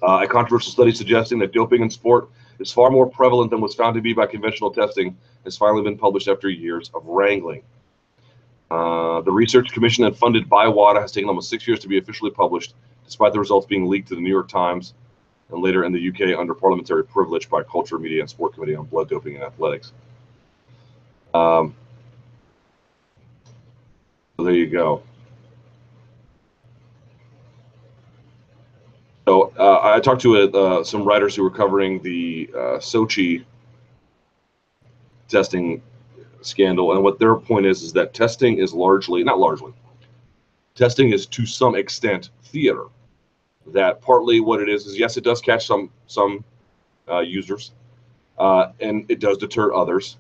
A controversial study suggesting that doping in sport is far more prevalent than was found to be by conventional testing has finally been published after years of wrangling. The research commission and funded by WADA has taken almost 6 years to be officially published, despite the results being leaked to the New York Times and later in the UK under parliamentary privilege by Culture, Media, and Sport Committee on Blood Doping and Athletics. So there you go. So I talked to some writers who were covering the Sochi testing scandal, and what their point is that testing is testing is to some extent theater. That partly what it is yes, it does catch some users, and it does deter others,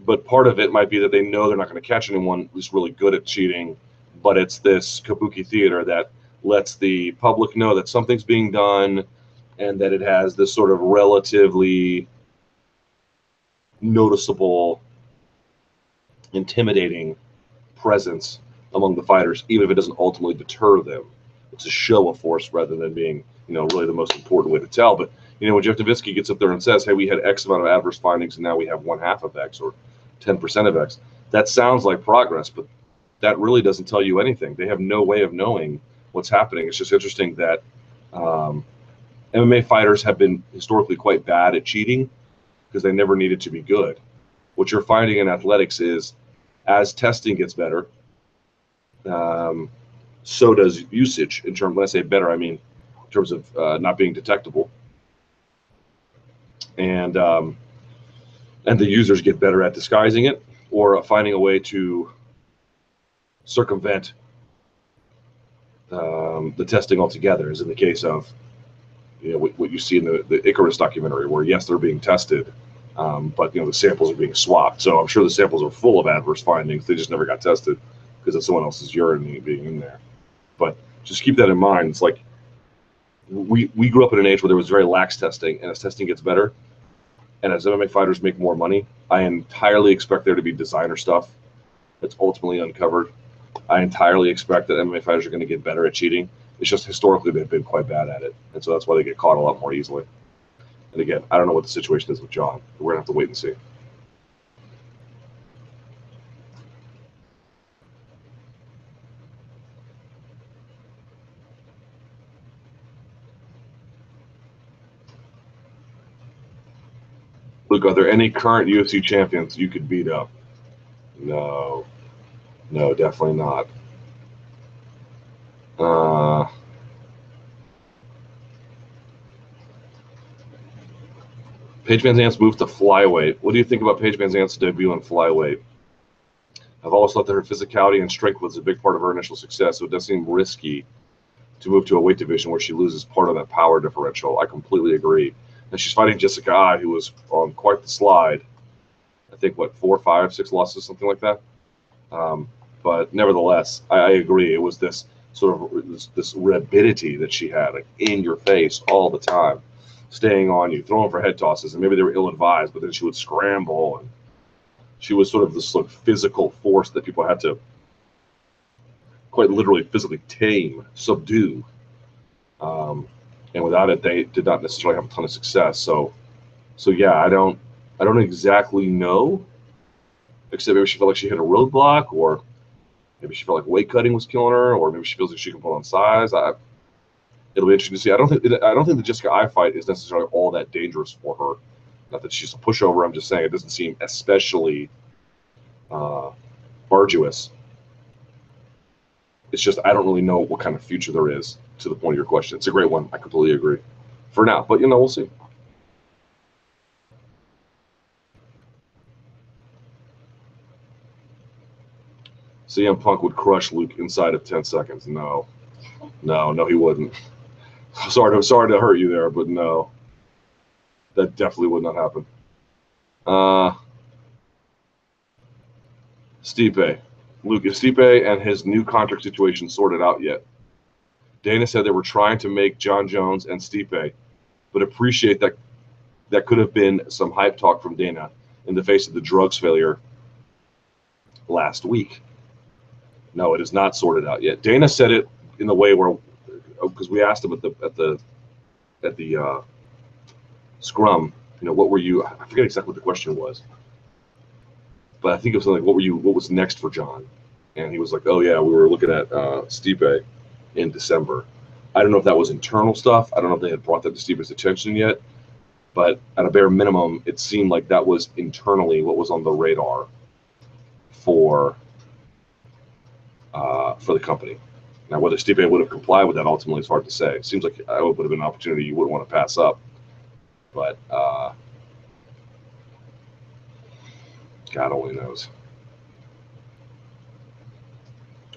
but part of it might be that they know they're not going to catch anyone who's really good at cheating, but it's this kabuki theater that lets the public know that something's being done and that it has this sort of relatively noticeable, intimidating presence among the fighters, even if it doesn't ultimately deter them. It's a show of force rather than being, really the most important way to tell. But, when Jeff Nowitzki gets up there and says, hey, we had X amount of adverse findings and now we have 1/2 of X or 10% of X, that sounds like progress, but that really doesn't tell you anything. They have no way of knowing what's happening. It's just interesting that MMA fighters have been historically quite bad at cheating because they never needed to be good. What you're finding in athletics is as testing gets better, so does usage. In terms, when I say better, I mean in terms of not being detectable, and the users get better at disguising it or finding a way to circumvent the testing altogether, as in the case of what you see in the Icarus documentary, where yes, they're being tested, but the samples are being swapped. So I'm sure the samples are full of adverse findings. They just never got tested because of someone else's urine being in there. But just keep that in mind. It's like we grew up in an age where there was very lax testing, and as testing gets better, and as MMA fighters make more money, I entirely expect there to be designer stuff that's ultimately uncovered. I entirely expect that MMA fighters are going to get better at cheating. It's just historically they've been quite bad at it, and so that's why they get caught a lot more easily. And again, I don't know what the situation is with John. But we're going to have to wait and see. Luke, are there any current UFC champions you could beat up? No. No, definitely not. Paige Van Zandt's move to flyweight. What do you think about Paige Van Zandt's debut in flyweight? I've always thought that her physicality and strength was a big part of her initial success, so it does seem risky to move to a weight division where she loses part of that power differential. I completely agree. And she's fighting Jessica Eye, who was on quite the slide. I think, what, 4, 5, 6 losses, something like that. But nevertheless, I agree. It was this sort of this rapidity that she had, like in your face all the time, staying on you, throwing for head tosses, and maybe they were ill-advised, but then she would scramble, and she was sort of this sort of physical force that people had to quite literally physically tame, subdue. And without it, they did not necessarily have a ton of success. So yeah, I don't exactly know, except maybe she felt like she hit a roadblock, or maybe she felt like weight cutting was killing her, or maybe she feels like she can put on size. It'll be interesting to see. I don't think the Jessica Eye fight is necessarily all that dangerous for her. Not that she's a pushover. I'm just saying it doesn't seem especially arduous. It's just I don't really know what kind of future there is, to the point of your question. It's a great one. I completely agree. For now, but we'll see. CM Punk would crush Luke inside of 10 seconds. No, he wouldn't. Sorry to hurt you there, but no, that definitely would not happen. Stipe. Luke, is Stipe and his new contract situation sorted out yet? Dana said they were trying to make John Jones and Stipe, but appreciate that could have been some hype talk from Dana in the face of the drugs failure last week. No, it is not sorted out yet. Dana said it in the way where, because we asked him at the scrum, what were you? I forget exactly what the question was, but I think it was something like, what was next for John? And he was like, oh yeah, we were looking at Stipe in December. I don't know if that was internal stuff. I don't know if they had brought that to Stipe's attention yet, but at a bare minimum, it seemed like that was internally what was on the radar for the company. Now, whether Stipe would have complied with that ultimately is hard to say. It seems like it would have been an opportunity you wouldn't want to pass up. But God only knows.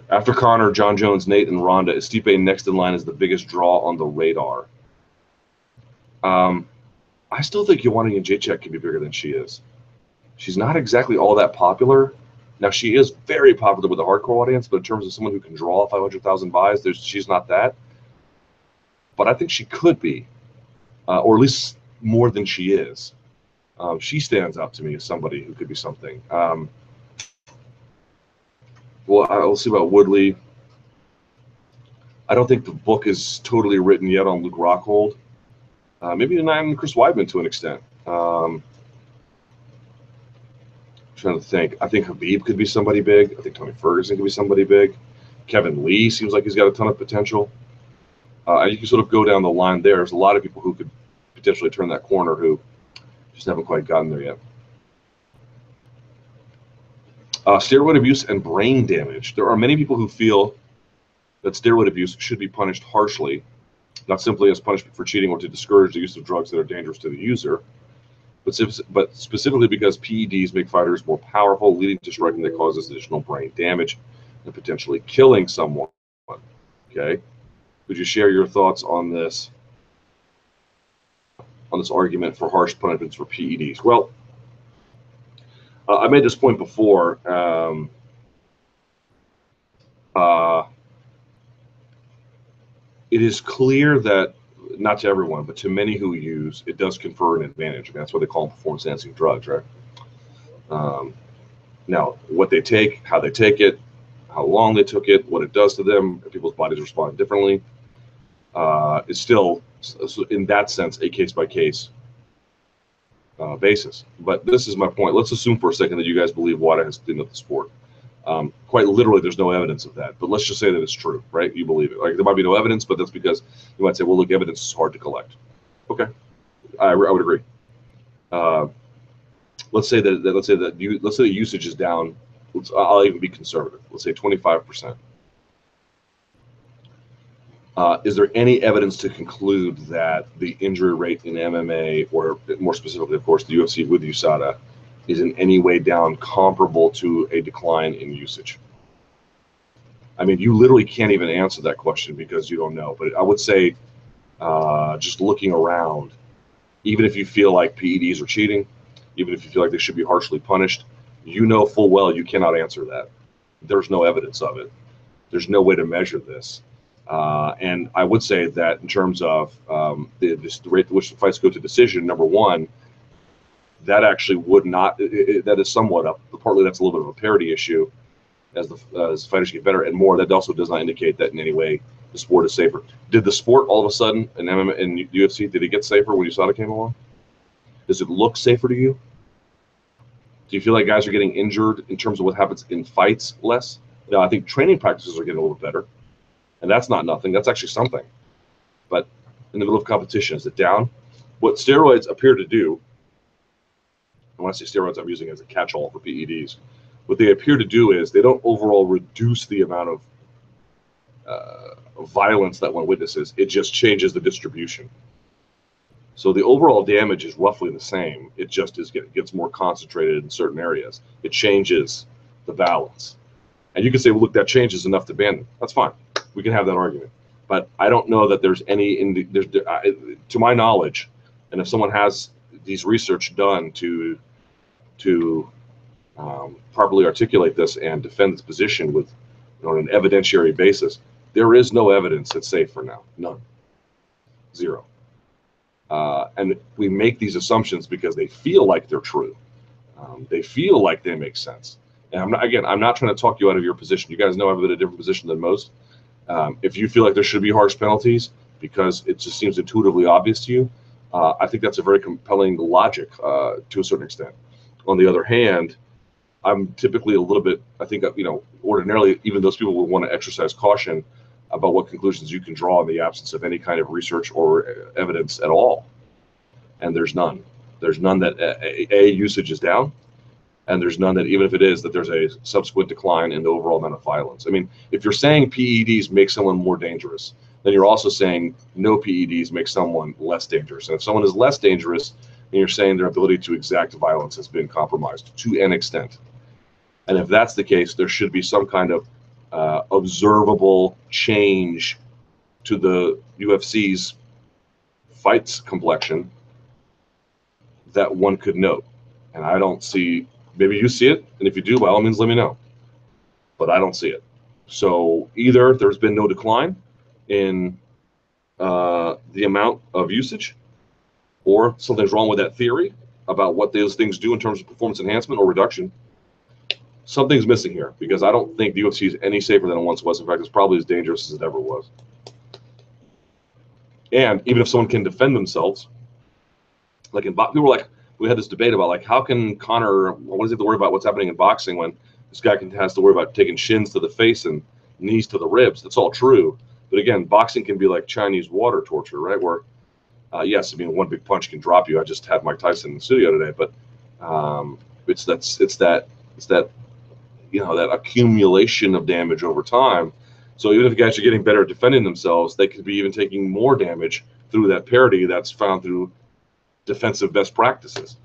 After Conor, John Jones, Nate, and Ronda, is Stipe next in line as the biggest draw on the radar? I still think Joanna Jędrzejczyk can be bigger than she is. She's not exactly all that popular. Now, she is very popular with the hardcore audience, but in terms of someone who can draw 500,000 buys, she's not that. But I think she could be, or at least more than she is. She stands out to me as somebody who could be something. Well, I'll see about Woodley. I don't think the book is totally written yet on Luke Rockhold. Maybe not Chris Weidman to an extent. Trying to think. I think Khabib could be somebody big. I think Tony Ferguson could be somebody big. Kevin Lee seems like he's got a ton of potential. You can sort of go down the line there. There's a lot of people who could potentially turn that corner who just haven't quite gotten there yet. Steroid abuse and brain damage. There are many people who feel that steroid abuse should be punished harshly, not simply as punishment for cheating or to discourage the use of drugs that are dangerous to the user, but specifically because PEDs make fighters more powerful, leading to striking that causes additional brain damage and potentially killing someone. Okay, would you share your thoughts on this argument for harsh punishments for PEDs? Well, I made this point before. It is clear that, not to everyone, but to many who use, it does confer an advantage. I mean, that's why they call them performance-enhancing drugs, right? Now, what they take, how they take it, how long they took it, what it does to them, people's bodies respond differently, is still, in that sense, a case-by-case basis. But this is my point. Let's assume for a second that you guys believe WADA has cleaned up the sport. Quite literally, there's no evidence of that. But let's just say that it's true, right? You believe it. Like, there might be no evidence, but that's because you might say, well, look, evidence is hard to collect. Okay, I would agree. Let's say that usage is down I'll even be conservative. Let's say 25%. Is there any evidence to conclude that the injury rate in MMA, or more specifically, of course, the UFC with USADA, is in any way down comparable to a decline in usage? I mean, you literally can't even answer that question because you don't know. But I would say, just looking around, even if you feel like PEDs are cheating, even if you feel like they should be harshly punished, you know full well you cannot answer that. There's no evidence of it. There's no way to measure this. And I would say that in terms of the rate at which the fights go to decision, number one, that actually would not, that is somewhat up. Partly that's a little bit of a parity issue as fighters get better, and more, that also does not indicate that in any way the sport is safer. Did the sport all of a sudden in MMA and UFC, did it get safer when USADA came along? Does it look safer to you? Do you feel like guys are getting injured in terms of what happens in fights less? Now, I think training practices are getting a little better, and that's not nothing. That's actually something. But in the middle of competition, is it down? What steroids appear to do, and when I say steroids, I'm using it as a catch-all for PEDs. What they appear to do is they don't overall reduce the amount of violence that one witnesses. It just changes the distribution. So the overall damage is roughly the same. It just gets more concentrated in certain areas. It changes the balance. And you can say, well, look, that change is enough to ban them. That's fine. We can have that argument. But I don't know that there's any, to my knowledge, and if someone has these research done to properly articulate this and defend its position with, on an evidentiary basis, there is no evidence that's safe for now. None. Zero. And we make these assumptions because they feel like they're true. They feel like they make sense. And I'm not trying to talk you out of your position. You guys know I'm in a different position than most. If you feel like there should be harsh penalties because it just seems intuitively obvious to you, I think that's a very compelling logic to a certain extent. On the other hand, I'm typically a little bit, I think, ordinarily, even those people would want to exercise caution about what conclusions you can draw in the absence of any kind of research or evidence at all. And there's none. There's none that A, usage is down, and there's none that, even if it is, that there's a subsequent decline in the overall amount of violence. I mean, if you're saying PEDs make someone more dangerous, then you're also saying no PEDs make someone less dangerous. And if someone is less dangerous, then you're saying their ability to exact violence has been compromised to an extent. And if that's the case, there should be some kind of observable change to the UFC's fights complexion that one could note. And I don't see, maybe you see it, and if you do, by all means, let me know. But I don't see it. So either there's been no decline in the amount of usage, or something's wrong with that theory about what those things do in terms of performance enhancement or reduction. Something's missing here, because I don't think the UFC is any safer than it once was. In fact, it's probably as dangerous as it ever was. And even if someone can defend themselves, like in people were like, we had this debate about like, how can Conor, what does he have to worry about what's happening in boxing when this guy has to worry about taking shins to the face and knees to the ribs? That's all true. But again, boxing can be like Chinese water torture, right? Where, yes, I mean, one big punch can drop you. I just had Mike Tyson in the studio today, but it's that that accumulation of damage over time. So even if guys are getting better at defending themselves, they could be even taking more damage through that parity that's found through defensive best practices.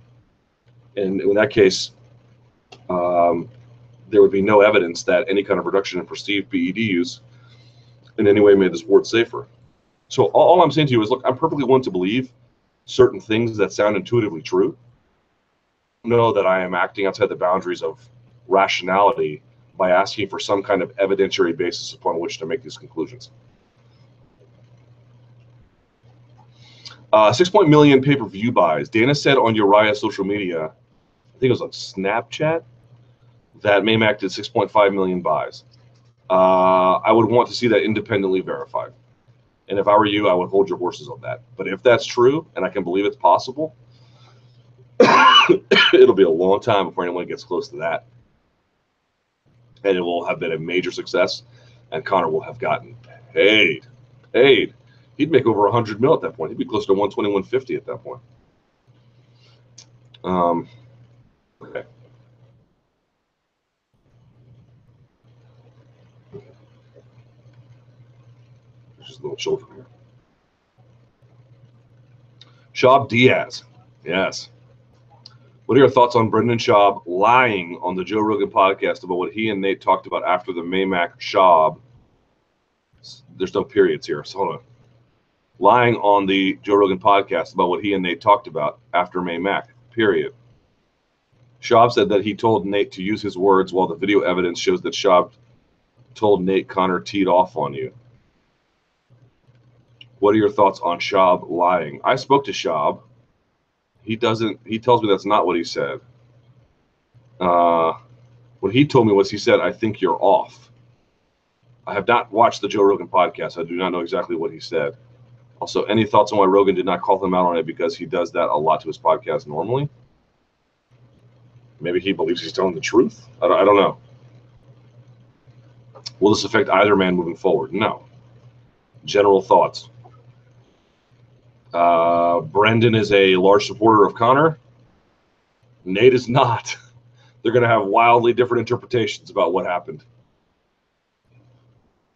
And in that case, there would be no evidence that any kind of reduction in perceived PED use in any way made the sport safer. So all I'm saying to you is, look, I'm perfectly willing to believe certain things that sound intuitively true. Know that I am acting outside the boundaries of rationality by asking for some kind of evidentiary basis upon which to make these conclusions. 6 million pay-per-view buys. Dana said on Uriah's social media, I think it was on Snapchat, that Maymac did 6.5 million buys. I would want to see that independently verified. And if I were you, I would hold your horses on that. But if that's true, and I can believe it's possible, it'll be a long time before anyone gets close to that. And it will have been a major success, and Conor will have gotten paid. He'd make over 100 mil at that point. He'd be close to 120, 150 at that point. Okay. just a little children here. Schaub Diaz. Yes. What are your thoughts on Brendan Schaub lying on the Joe Rogan podcast about what he and Nate talked about after the Maymac Schaub? There's no periods here, so hold on. Lying on the Joe Rogan podcast about what he and Nate talked about after Maymac, period. Schaub said that he told Nate to use his words, while the video evidence shows that Schaub told Nate Conor teed off on you. What are your thoughts on Schaub lying? I spoke to Schaub. He tells me that's not what he said. What he told me was, he said, I think you're off. I have not watched the Joe Rogan podcast. I do not know exactly what he said. Also, any thoughts on why Rogan did not call him out on it, because he does that a lot to his podcast normally? Maybe he believes he's telling the truth. I don't know. Will this affect either man moving forward? No. General thoughts. Brendan is a large supporter of Conor. Nate is not. They're going to have wildly different interpretations about what happened.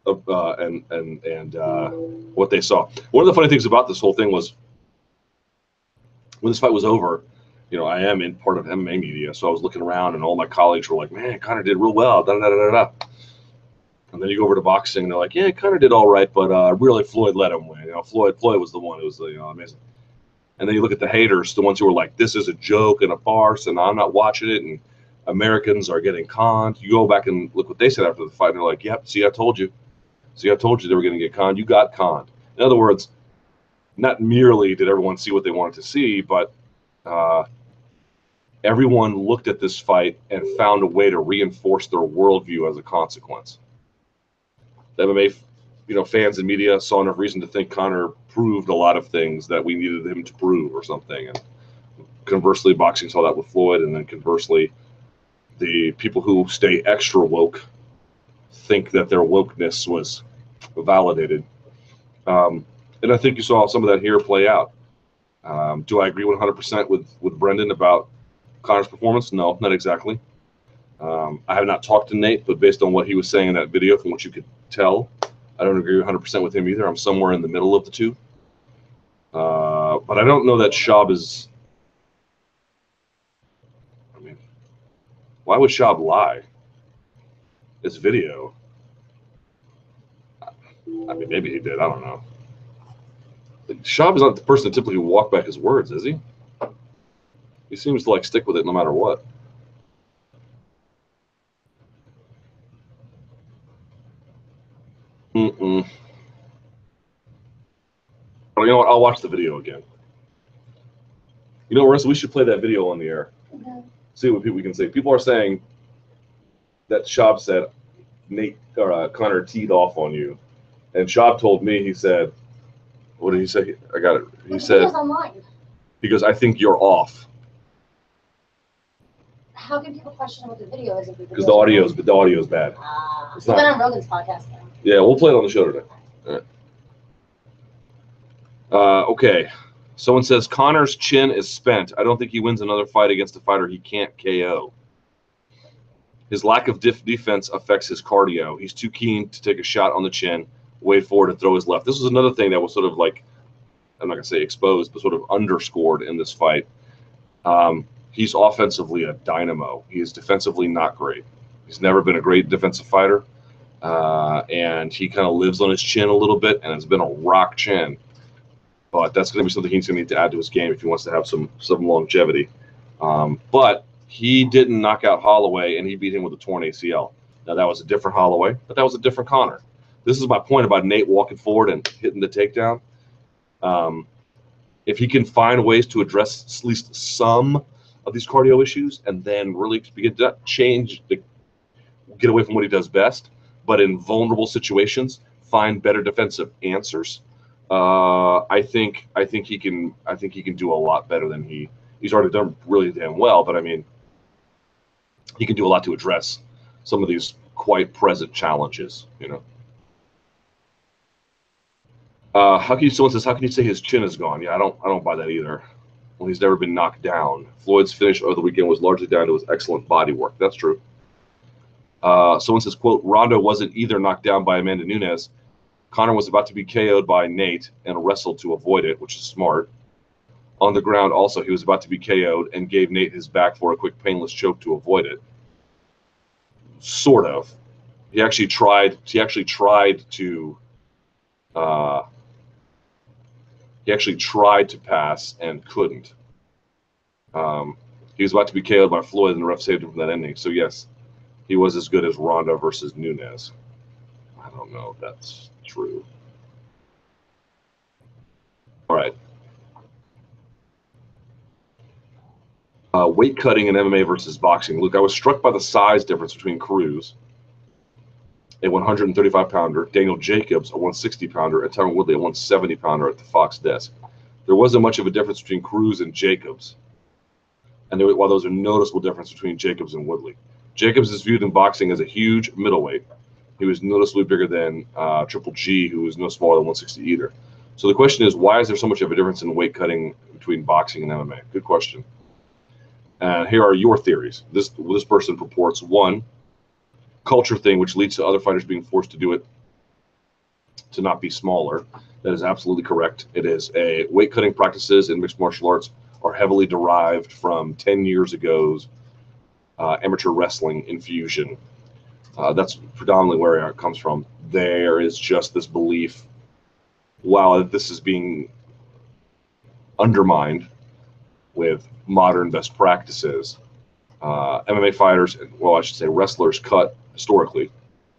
And what they saw. One of the funny things about this whole thing was, when this fight was over, you know, I am in part of MMA media, so I was looking around, and all my colleagues were like, "Man, Conor did real well." Da, da, da, da, da. And then you go over to boxing, and they're like, "Yeah, Conor did all right, but really Floyd let him win. You know, Floyd was the one who was, you know, amazing." And then you look at the haters, the ones who were like, "This is a joke and a farce, and I'm not watching it, and Americans are getting conned." You go back and look what they said after the fight, and they're like, "Yep, see, I told you. See, I told you they were going to get conned. You got conned." In other words, not merely did everyone see what they wanted to see, but everyone looked at this fight and found a way to reinforce their worldview as a consequence. The MMA, you know, fans and media saw enough reason to think Conor proved a lot of things that we needed him to prove or something. And conversely, boxing saw that with Floyd, and then conversely, the people who stay extra woke think that their wokeness was validated. And I think you saw some of that here play out. Do I agree 100% with Brendan about Conor's performance? No, not exactly. I have not talked to Nate, but based on what he was saying in that video, from what you could tell, I don't agree 100% with him either. I'm somewhere in the middle of the two. But I don't know that Schaub is... I mean, why would Schaub lie? This video... I mean, maybe he did. I don't know. Schaub is not the person to typically walk back his words, is he? He seems to like stick with it no matter what. You know what? I'll watch the video again. You know, Marissa, we should play that video on the air. Okay. See what people can say. People are saying that Schaub said Nate or Conor teed off on you, and Schaub told me, he said, what did he say? I got it. He said, online. He goes, I think you're off. How can people question what the video is? Because the audio is bad. It's not on Rogan's podcast now. Yeah, we'll play it on the show today. All right. Okay. Someone says Conor's chin is spent. I don't think he wins another fight against a fighter he can't KO. His lack of defense affects his cardio. He's too keen to take a shot on the chin, wait forward, and throw his left. This was another thing that was sort of like, I'm not going to say exposed, but sort of underscored in this fight. He's offensively a dynamo. He is defensively not great. He's never been a great defensive fighter. And he kind of lives on his chin a little bit, and it's been a rock chin. But that's going to be something he's going to need to add to his game if he wants to have some longevity. But he didn't knock out Holloway, and he beat him with a torn ACL. Now, that was a different Holloway, but that was a different Conor. This is my point about Nate walking forward and hitting the takedown. If he can find ways to address at least some of these cardio issues and then really begin to get away from what he does best, but in vulnerable situations, find better defensive answers. I think he can do a lot better than he's already done really damn well. But I mean, he can do a lot to address some of these quite present challenges. You know. Someone says, how can you say his chin is gone? Yeah, I don't buy that either. Well, he's never been knocked down. Floyd's finish over the weekend was largely down to his excellent body work. That's true. Someone says, quote, Ronda wasn't either knocked down by Amanda Nunes. Conor was about to be KO'd by Nate and wrestled to avoid it, which is smart. On the ground also, he was about to be KO'd and gave Nate his back for a quick painless choke to avoid it. Sort of. He actually tried to pass and couldn't. He was about to be KO'd by Floyd, and the ref saved him from that ending. So yes, he was as good as Ronda versus Nunes. I don't know if that's true. All right. Weight cutting in MMA versus boxing. Luke, I was struck by the size difference between Cruz, a 135-pounder, Daniel Jacobs, a 160-pounder, and Tyron Woodley, a 170-pounder at the Fox desk. There wasn't much of a difference between Cruz and Jacobs. And while there was a noticeable difference between Jacobs and Woodley. Jacobs is viewed in boxing as a huge middleweight. He was noticeably bigger than Triple G, who was no smaller than 160 either. So the question is, why is there so much of a difference in weight cutting between boxing and MMA? Good question. And here are your theories. This person purports, one, culture thing, which leads to other fighters being forced to do it to not be smaller. That is absolutely correct. It is a weight cutting practices in mixed martial arts are heavily derived from 10 years ago's amateur wrestling infusion. That's predominantly where it comes from. There is just this belief, wow, that this is being undermined with modern best practices. MMA fighters, well, I should say wrestlers, cut historically,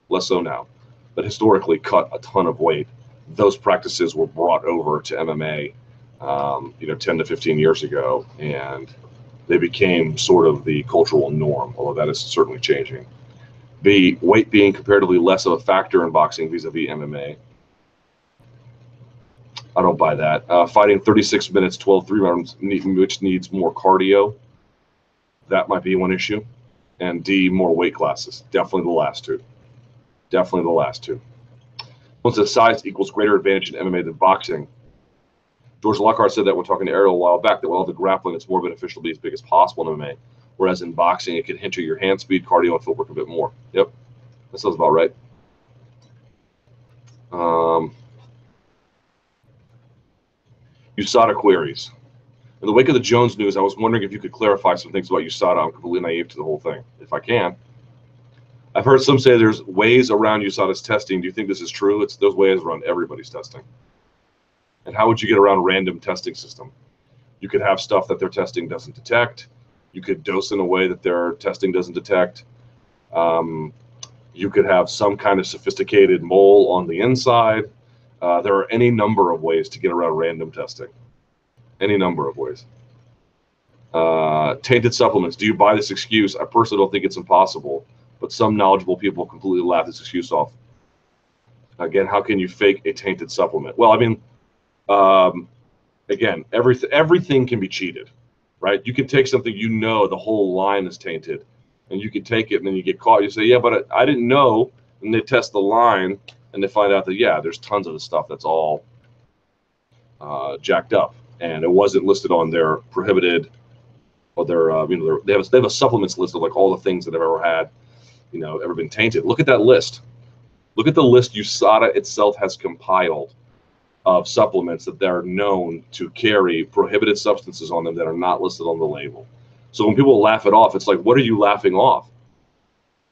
less so now, but historically cut a ton of weight. Those practices were brought over to MMA, 10 to 15 years ago, and they became sort of the cultural norm, although that is certainly changing. B, weight being comparatively less of a factor in boxing vis-a-vis MMA. I don't buy that. Fighting 36 minutes, 12 3 rounds, which needs more cardio. That might be one issue. And D, more weight classes. Definitely the last two. Definitely the last two. Once the size equals greater advantage in MMA than boxing. George Lockhart said that when talking to Ariel a while back, that while the grappling, it's more beneficial to be as big as possible in MMA. Whereas in boxing, it can hinder your hand speed, cardio, and footwork a bit more. Yep, that sounds about right. USADA queries. In the wake of the Jones news, I was wondering if you could clarify some things about USADA. I'm completely naive to the whole thing, if I can. I've heard some say there's ways around USADA's testing. Do you think this is true? It's those ways around everybody's testing. And how would you get around random testing system? You could have stuff that their testing doesn't detect. You could dose in a way that their testing doesn't detect. You could have some kind of sophisticated mole on the inside. There are any number of ways to get around random testing. Any number of ways. Tainted supplements. Do you buy this excuse? I personally don't think it's impossible, but some knowledgeable people completely laugh this excuse off. Again, how can you fake a tainted supplement? Well, I mean, again, everything can be cheated, right? You can take something, the whole line is tainted, and you can take it and then you get caught. You say, yeah, but I didn't know. And they test the line and they find out that, yeah, there's tons of the stuff that's all jacked up. And it wasn't listed on their prohibited, or their, they have a supplements list of like all the things that have ever had, ever been tainted. Look at that list. Look at the list USADA itself has compiled of supplements that they're known to carry prohibited substances on them that are not listed on the label. So when people laugh it off, it's like, what are you laughing off?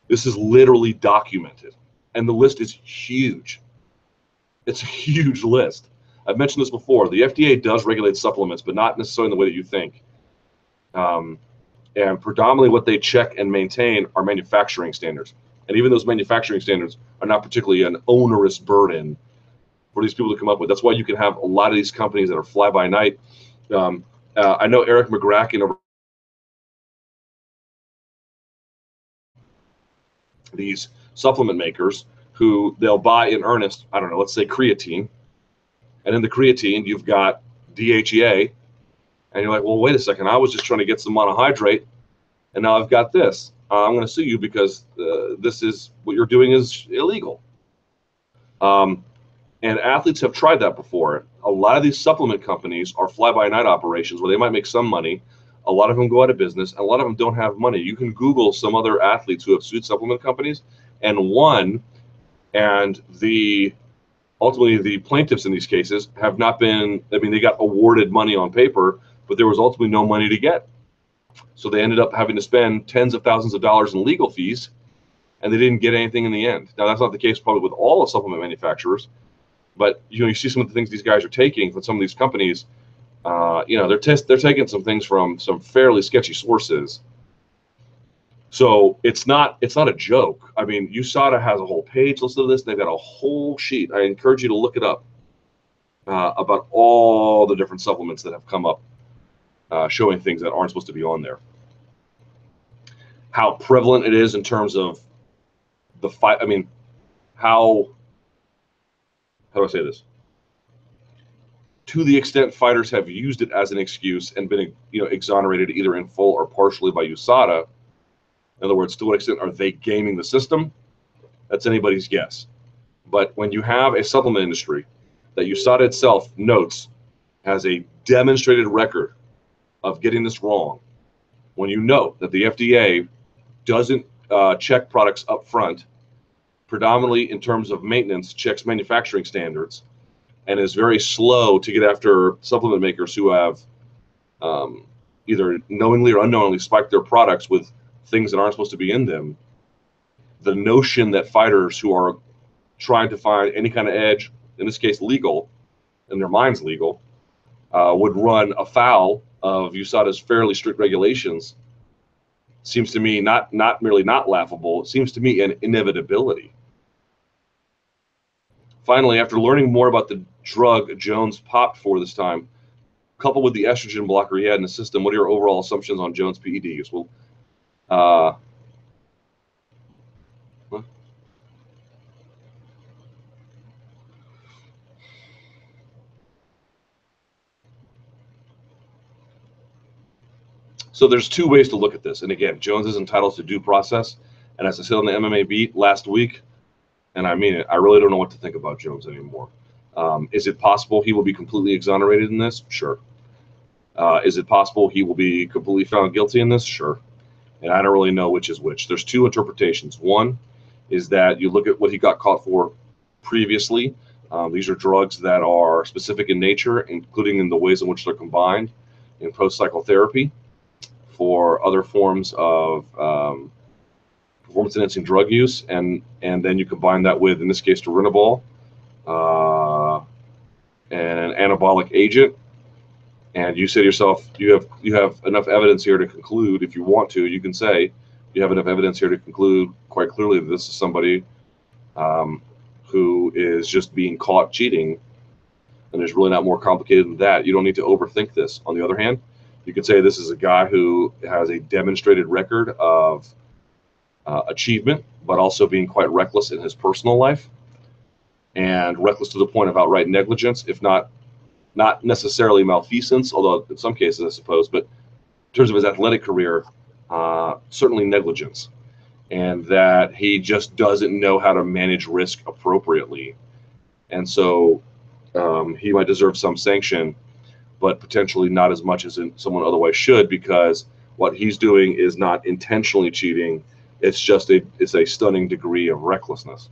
This is literally documented. And the list is huge. It's a huge list. I've mentioned this before. The FDA does regulate supplements, but not necessarily in the way that you think. And predominantly what they check and maintain are manufacturing standards. And even those manufacturing standards are not particularly an onerous burden for these people to come up with. That's why you can have a lot of these companies that are fly-by-night. I know Eric McGracken over these supplement makers who they'll buy in earnest, I don't know, let's say creatine. And in the creatine, you've got DHEA. And you're like, well, wait a second. I was just trying to get some monohydrate, and now I've got this. I'm going to sue you because this is what you're doing is illegal. And athletes have tried that before. A lot of these supplement companies are fly-by-night operations where they might make some money. A lot of them go out of business, and a lot of them don't have money. You can Google some other athletes who have sued supplement companies and won, and the ultimately the plaintiffs in these cases have not been, I mean, they got awarded money on paper, but there was ultimately no money to get. So they ended up having to spend tens of thousands of dollars in legal fees, and they didn't get anything in the end. Now, that's not the case probably with all the supplement manufacturers, but you see some of the things these guys are taking from some of these companies. They're taking some things from some fairly sketchy sources. So it's not a joke. I mean, USADA has a whole page listed of this. They've got a whole sheet. I encourage you to look it up about all the different supplements that have come up showing things that aren't supposed to be on there. How prevalent it is in terms of the fight. I mean, how do I say this? To the extent fighters have used it as an excuse and been, exonerated either in full or partially by USADA. In other words, to what extent are they gaming the system? That's anybody's guess. But when you have a supplement industry that USADA itself notes has a demonstrated record of getting this wrong, when you know that the FDA doesn't check products up front, predominantly in terms of maintenance, checks manufacturing standards, and is very slow to get after supplement makers who have either knowingly or unknowingly spiked their products with things that aren't supposed to be in them, the notion that fighters who are trying to find any kind of edge, in this case legal, in their minds legal, would run afoul of USADA's fairly strict regulations seems to me not merely not laughable, it seems to me an inevitability. Finally, after learning more about the drug Jones popped for this time, coupled with the estrogen blocker he had in the system, what are your overall assumptions on Jones' PED use? Well, so there's two ways to look at this. And again, Jones is entitled to due process. And as I said on the MMA beat last week, and I mean it, I really don't know what to think about Jones anymore. Is it possible he will be completely exonerated in this? Sure. Is it possible he will be completely found guilty in this? Sure. And I don't really know which is which. There's two interpretations. One is that you look at what he got caught for previously. These are drugs that are specific in nature, including in the ways in which they're combined in post-psychotherapy for other forms of performance-enhancing drug use, and then you combine that with, in this case, turinabol, an anabolic agent, and you say to yourself, you have enough evidence here to conclude, if you want to, you can say, you have enough evidence here to conclude quite clearly that this is somebody who is just being caught cheating, and there's really not more complicated than that. You don't need to overthink this. On the other hand, you could say this is a guy who has a demonstrated record of achievement, but also being quite reckless in his personal life, and reckless to the point of outright negligence, if not necessarily malfeasance, although in some cases I suppose, but in terms of his athletic career, certainly negligence, and that he just doesn't know how to manage risk appropriately. And so he might deserve some sanction, but potentially not as much as someone otherwise should, because what he's doing is not intentionally cheating. It's just it's a stunning degree of recklessness.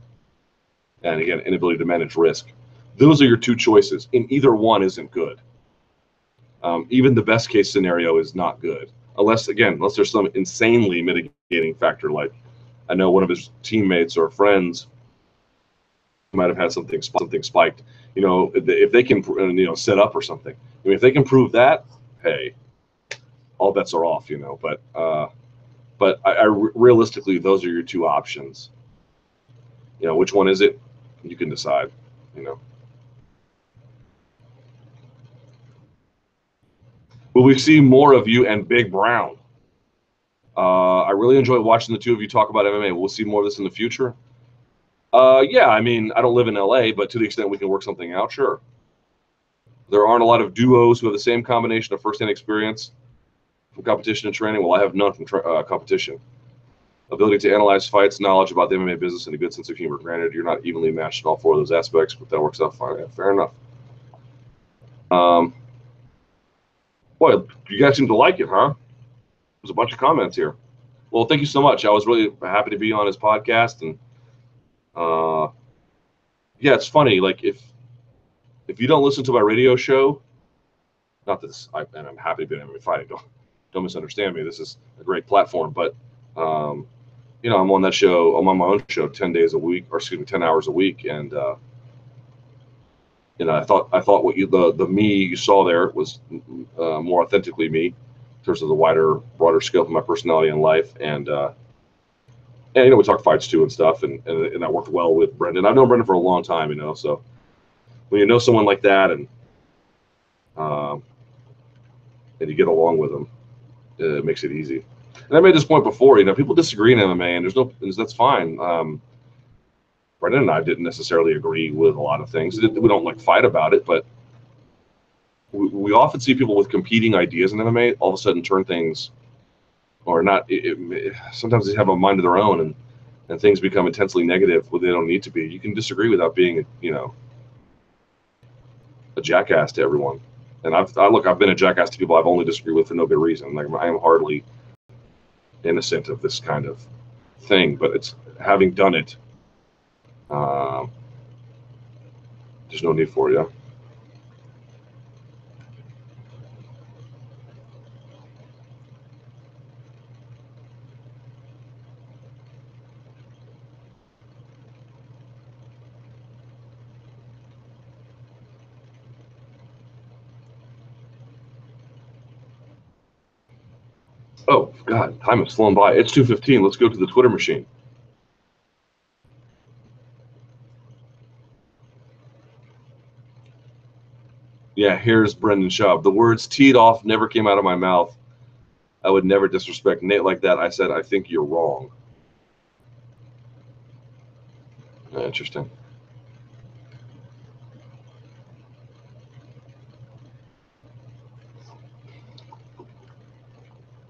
And again, inability to manage risk. Those are your two choices. And either one isn't good. Even the best case scenario is not good. Unless there's some insanely mitigating factor. Like I know one of his teammates or friends might have had something spiked. If they can, set up or something. I mean, if they can prove that, hey, all bets are off, But realistically, those are your two options. Which one is it? You can decide, Will we see more of you and Big Brown? I really enjoy watching the two of you talk about MMA. We'll see more of this in the future. Yeah, I mean, I don't live in LA, but to the extent we can work something out, sure. There aren't a lot of duos who have the same combination of first-hand experience from competition and training. Well, I have none from competition. Ability to analyze fights, knowledge about the MMA business, and a good sense of humor. Granted, you're not evenly matched in all four of those aspects, but that works out fine. Yeah, fair enough. Boy, you guys seem to like it, huh? There's a bunch of comments here. Well, thank you so much. I was really happy to be on his podcast, and yeah, it's funny. Like if if you don't listen to my radio show, not this, and I'm happy to be in MMA fighting. Don't misunderstand me. This is a great platform, but you know, I'm on that show. I'm on my own show 10 days a week, or excuse me, 10 hours a week, and you know, I thought what the me you saw there was more authentically me in terms of the broader scope of my personality and life, and you know, we talked fights too and stuff, and that worked well with Brendan. I've known Brendan for a long time, you know, so when you know someone like that and you get along with them, it makes it easy. And I made this point before, you know, people disagree in MMA, and that's fine. Brendan and I didn't necessarily agree with a lot of things. We don't like fight about it, but we often see people with competing ideas in MMA all of a sudden turn things, or not. Sometimes they have a mind of their own, and things become intensely negative when they don't need to be. You can disagree without being, you know, a jackass to everyone. And I've been a jackass to people I've only disagreed with for no good reason. Like, I am hardly innocent of this kind of thing, but it's having done it. There's no need for you. Oh God, time has flown by. It's 2:15. Let's go to the Twitter machine. Yeah, here's Brendan Schaub. The words teed off never came out of my mouth. I would never disrespect Nate like that. I said, I think you're wrong. Interesting.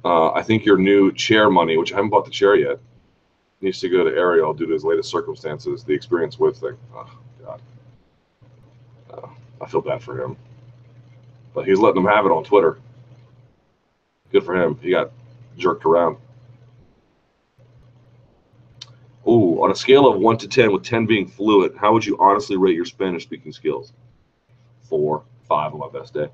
I think your new chair money, which I haven't bought the chair yet, needs to go to Ariel due to his latest circumstances, the experience with thing. Oh, God. I feel bad for him. But he's letting them have it on Twitter. Good for him. He got jerked around. Ooh, on a scale of 1 to 10, with 10 being fluent, how would you honestly rate your Spanish speaking skills? 4, 5 on my best day.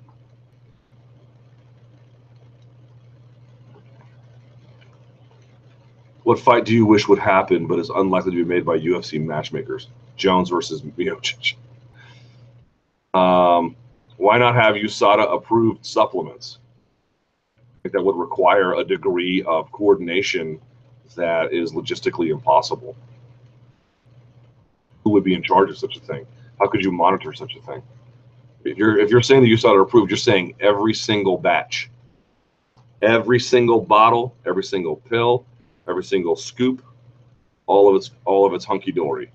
What fight do you wish would happen but is unlikely to be made by UFC matchmakers? Jones versus Miocic. Why not have USADA approved supplements? I think that would require a degree of coordination that is logistically impossible. Who would be in charge of such a thing? How could you monitor such a thing? If you're saying the USADA approved, you're saying every single batch, every single bottle, every single pill, every single scoop, all of it's hunky dory.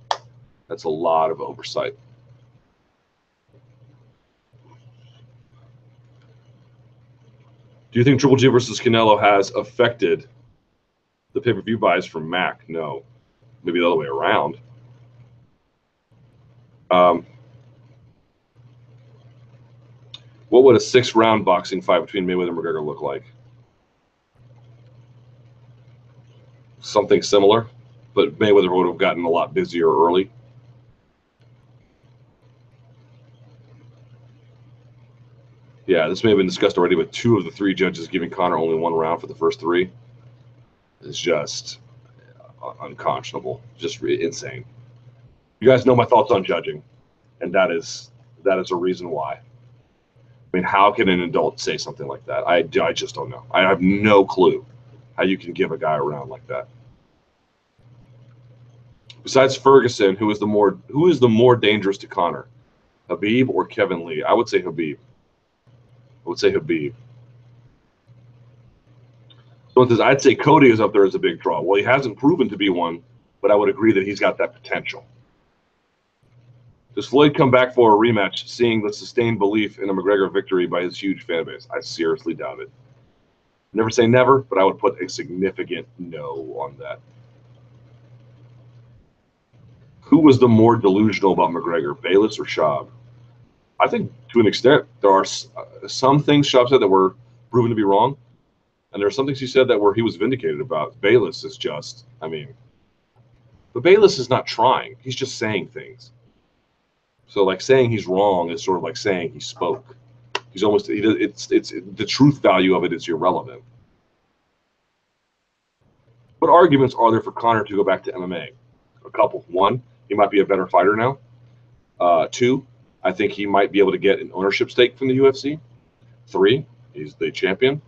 That's a lot of oversight. Do you think Triple G versus Canelo has affected the pay-per-view buys from Mac? No. Maybe the other way around. What would a 6-round boxing fight between Mayweather and McGregor look like? Something similar, but Mayweather would have gotten a lot busier early. Yeah, this may have been discussed already, but 2 of the 3 judges giving Conor only 1 round for the first 3 is just unconscionable, just insane. You guys know my thoughts on judging, and that is a reason why. I mean, how can an adult say something like that? I just don't know. I have no clue how you can give a guy a round like that. Besides Ferguson, who is the more dangerous to Conor, Khabib or Kevin Lee? I would say Khabib. So it says, I'd say Cody is up there as a big draw. Well, he hasn't proven to be one, but I would agree that he's got that potential. Does Floyd come back for a rematch, seeing the sustained belief in a McGregor victory by his huge fan base? I seriously doubt it. Never say never, but I would put a significant no on that. Who was the more delusional about McGregor, Bayless or Schaub? I think to an extent there are some things Schaub said that were proven to be wrong, and there are some things he said that he was vindicated about. Bayless is just, I mean, but Bayless is not trying. He's just saying things. So like saying he's wrong is sort of like saying he spoke. He's almost, it's the truth value of it is irrelevant. What arguments are there for Conor to go back to MMA? A couple. One, he might be a better fighter now. Two, I think he might be able to get an ownership stake from the UFC. Three, he's the champion.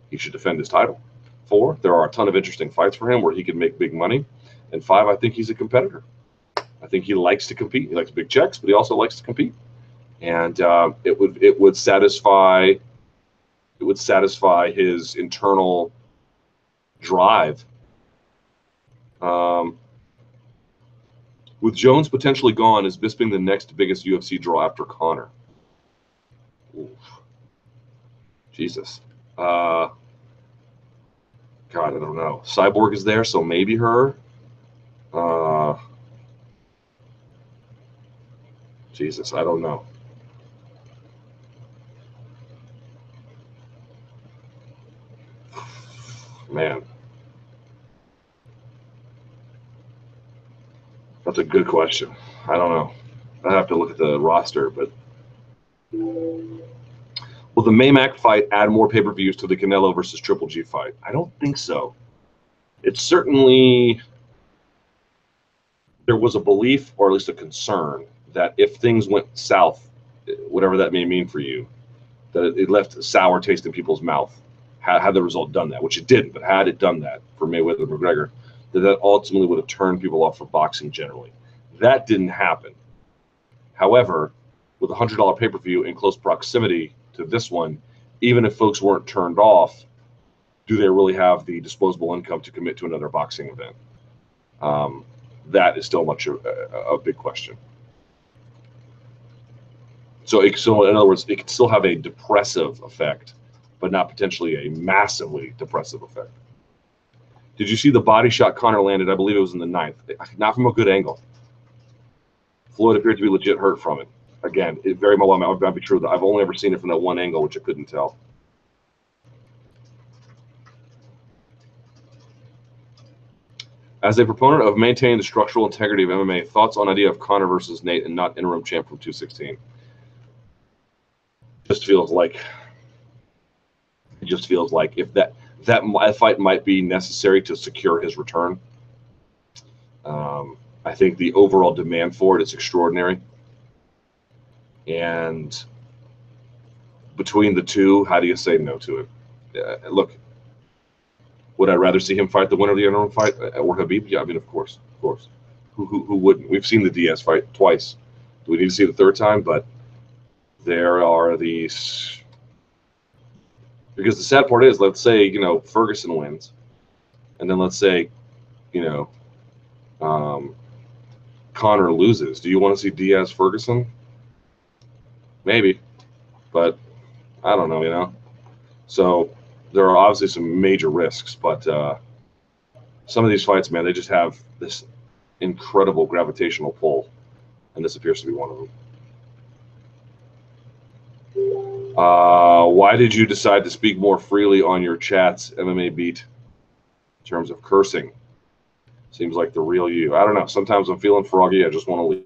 He should defend his title. Four, there are a ton of interesting fights for him where he can make big money. And five, I think he's a competitor. I think he likes to compete. He likes big checks, but he also likes to compete. And it would satisfy his internal drive. With Jones potentially gone, is Bisping the next biggest UFC draw after Conor? Oof. Jesus. God, I don't know. Cyborg is there, so maybe her. Jesus, I don't know. Man. That's a good question. I don't know. I have to look at the roster, but will the Maymac fight add more pay-per-views to the Canelo versus Triple G fight? I don't think so. It's certainly, there was a belief, or at least a concern, that if things went south, whatever that may mean for you, that it left a sour taste in people's mouth. Had the result done that, which it didn't, but had it done that for Mayweather and McGregor, that ultimately would have turned people off from boxing generally. That didn't happen. However, with a $100 pay-per-view in close proximity to this one, even if folks weren't turned off, do they really have the disposable income to commit to another boxing event? That is still much a big question. So in other words, it could still have a depressive effect, but not potentially a massively depressive effect. Did you see the body shot Conor landed? I believe it was in the 9th. Not from a good angle. Floyd appeared to be legit hurt from it. Again, it very well might be true that I've only ever seen it from that one angle, which I couldn't tell. As a proponent of maintaining the structural integrity of MMA, thoughts on idea of Conor versus Nate and not interim champ from 216? Just feels like if that fight might be necessary to secure his return. I think the overall demand for it is extraordinary. And between the two, how do you say no to it? Look, would I rather see him fight the winner of the interim fight or Khabib? Yeah, I mean, of course. Who wouldn't? We've seen the Diaz fight twice. Do we need to see it the third time? But there are these, because the sad part is, let's say, Ferguson wins, and then let's say, Conor loses. Do you want to see Diaz Ferguson? Maybe, but I don't know, So there are obviously some major risks, but some of these fights, man, they just have this incredible gravitational pull, and this appears to be one of them. Why did you decide to speak more freely on your chats, MMA Beat, in terms of cursing? Seems like the real you. I don't know. Sometimes I'm feeling froggy. I just want to leave.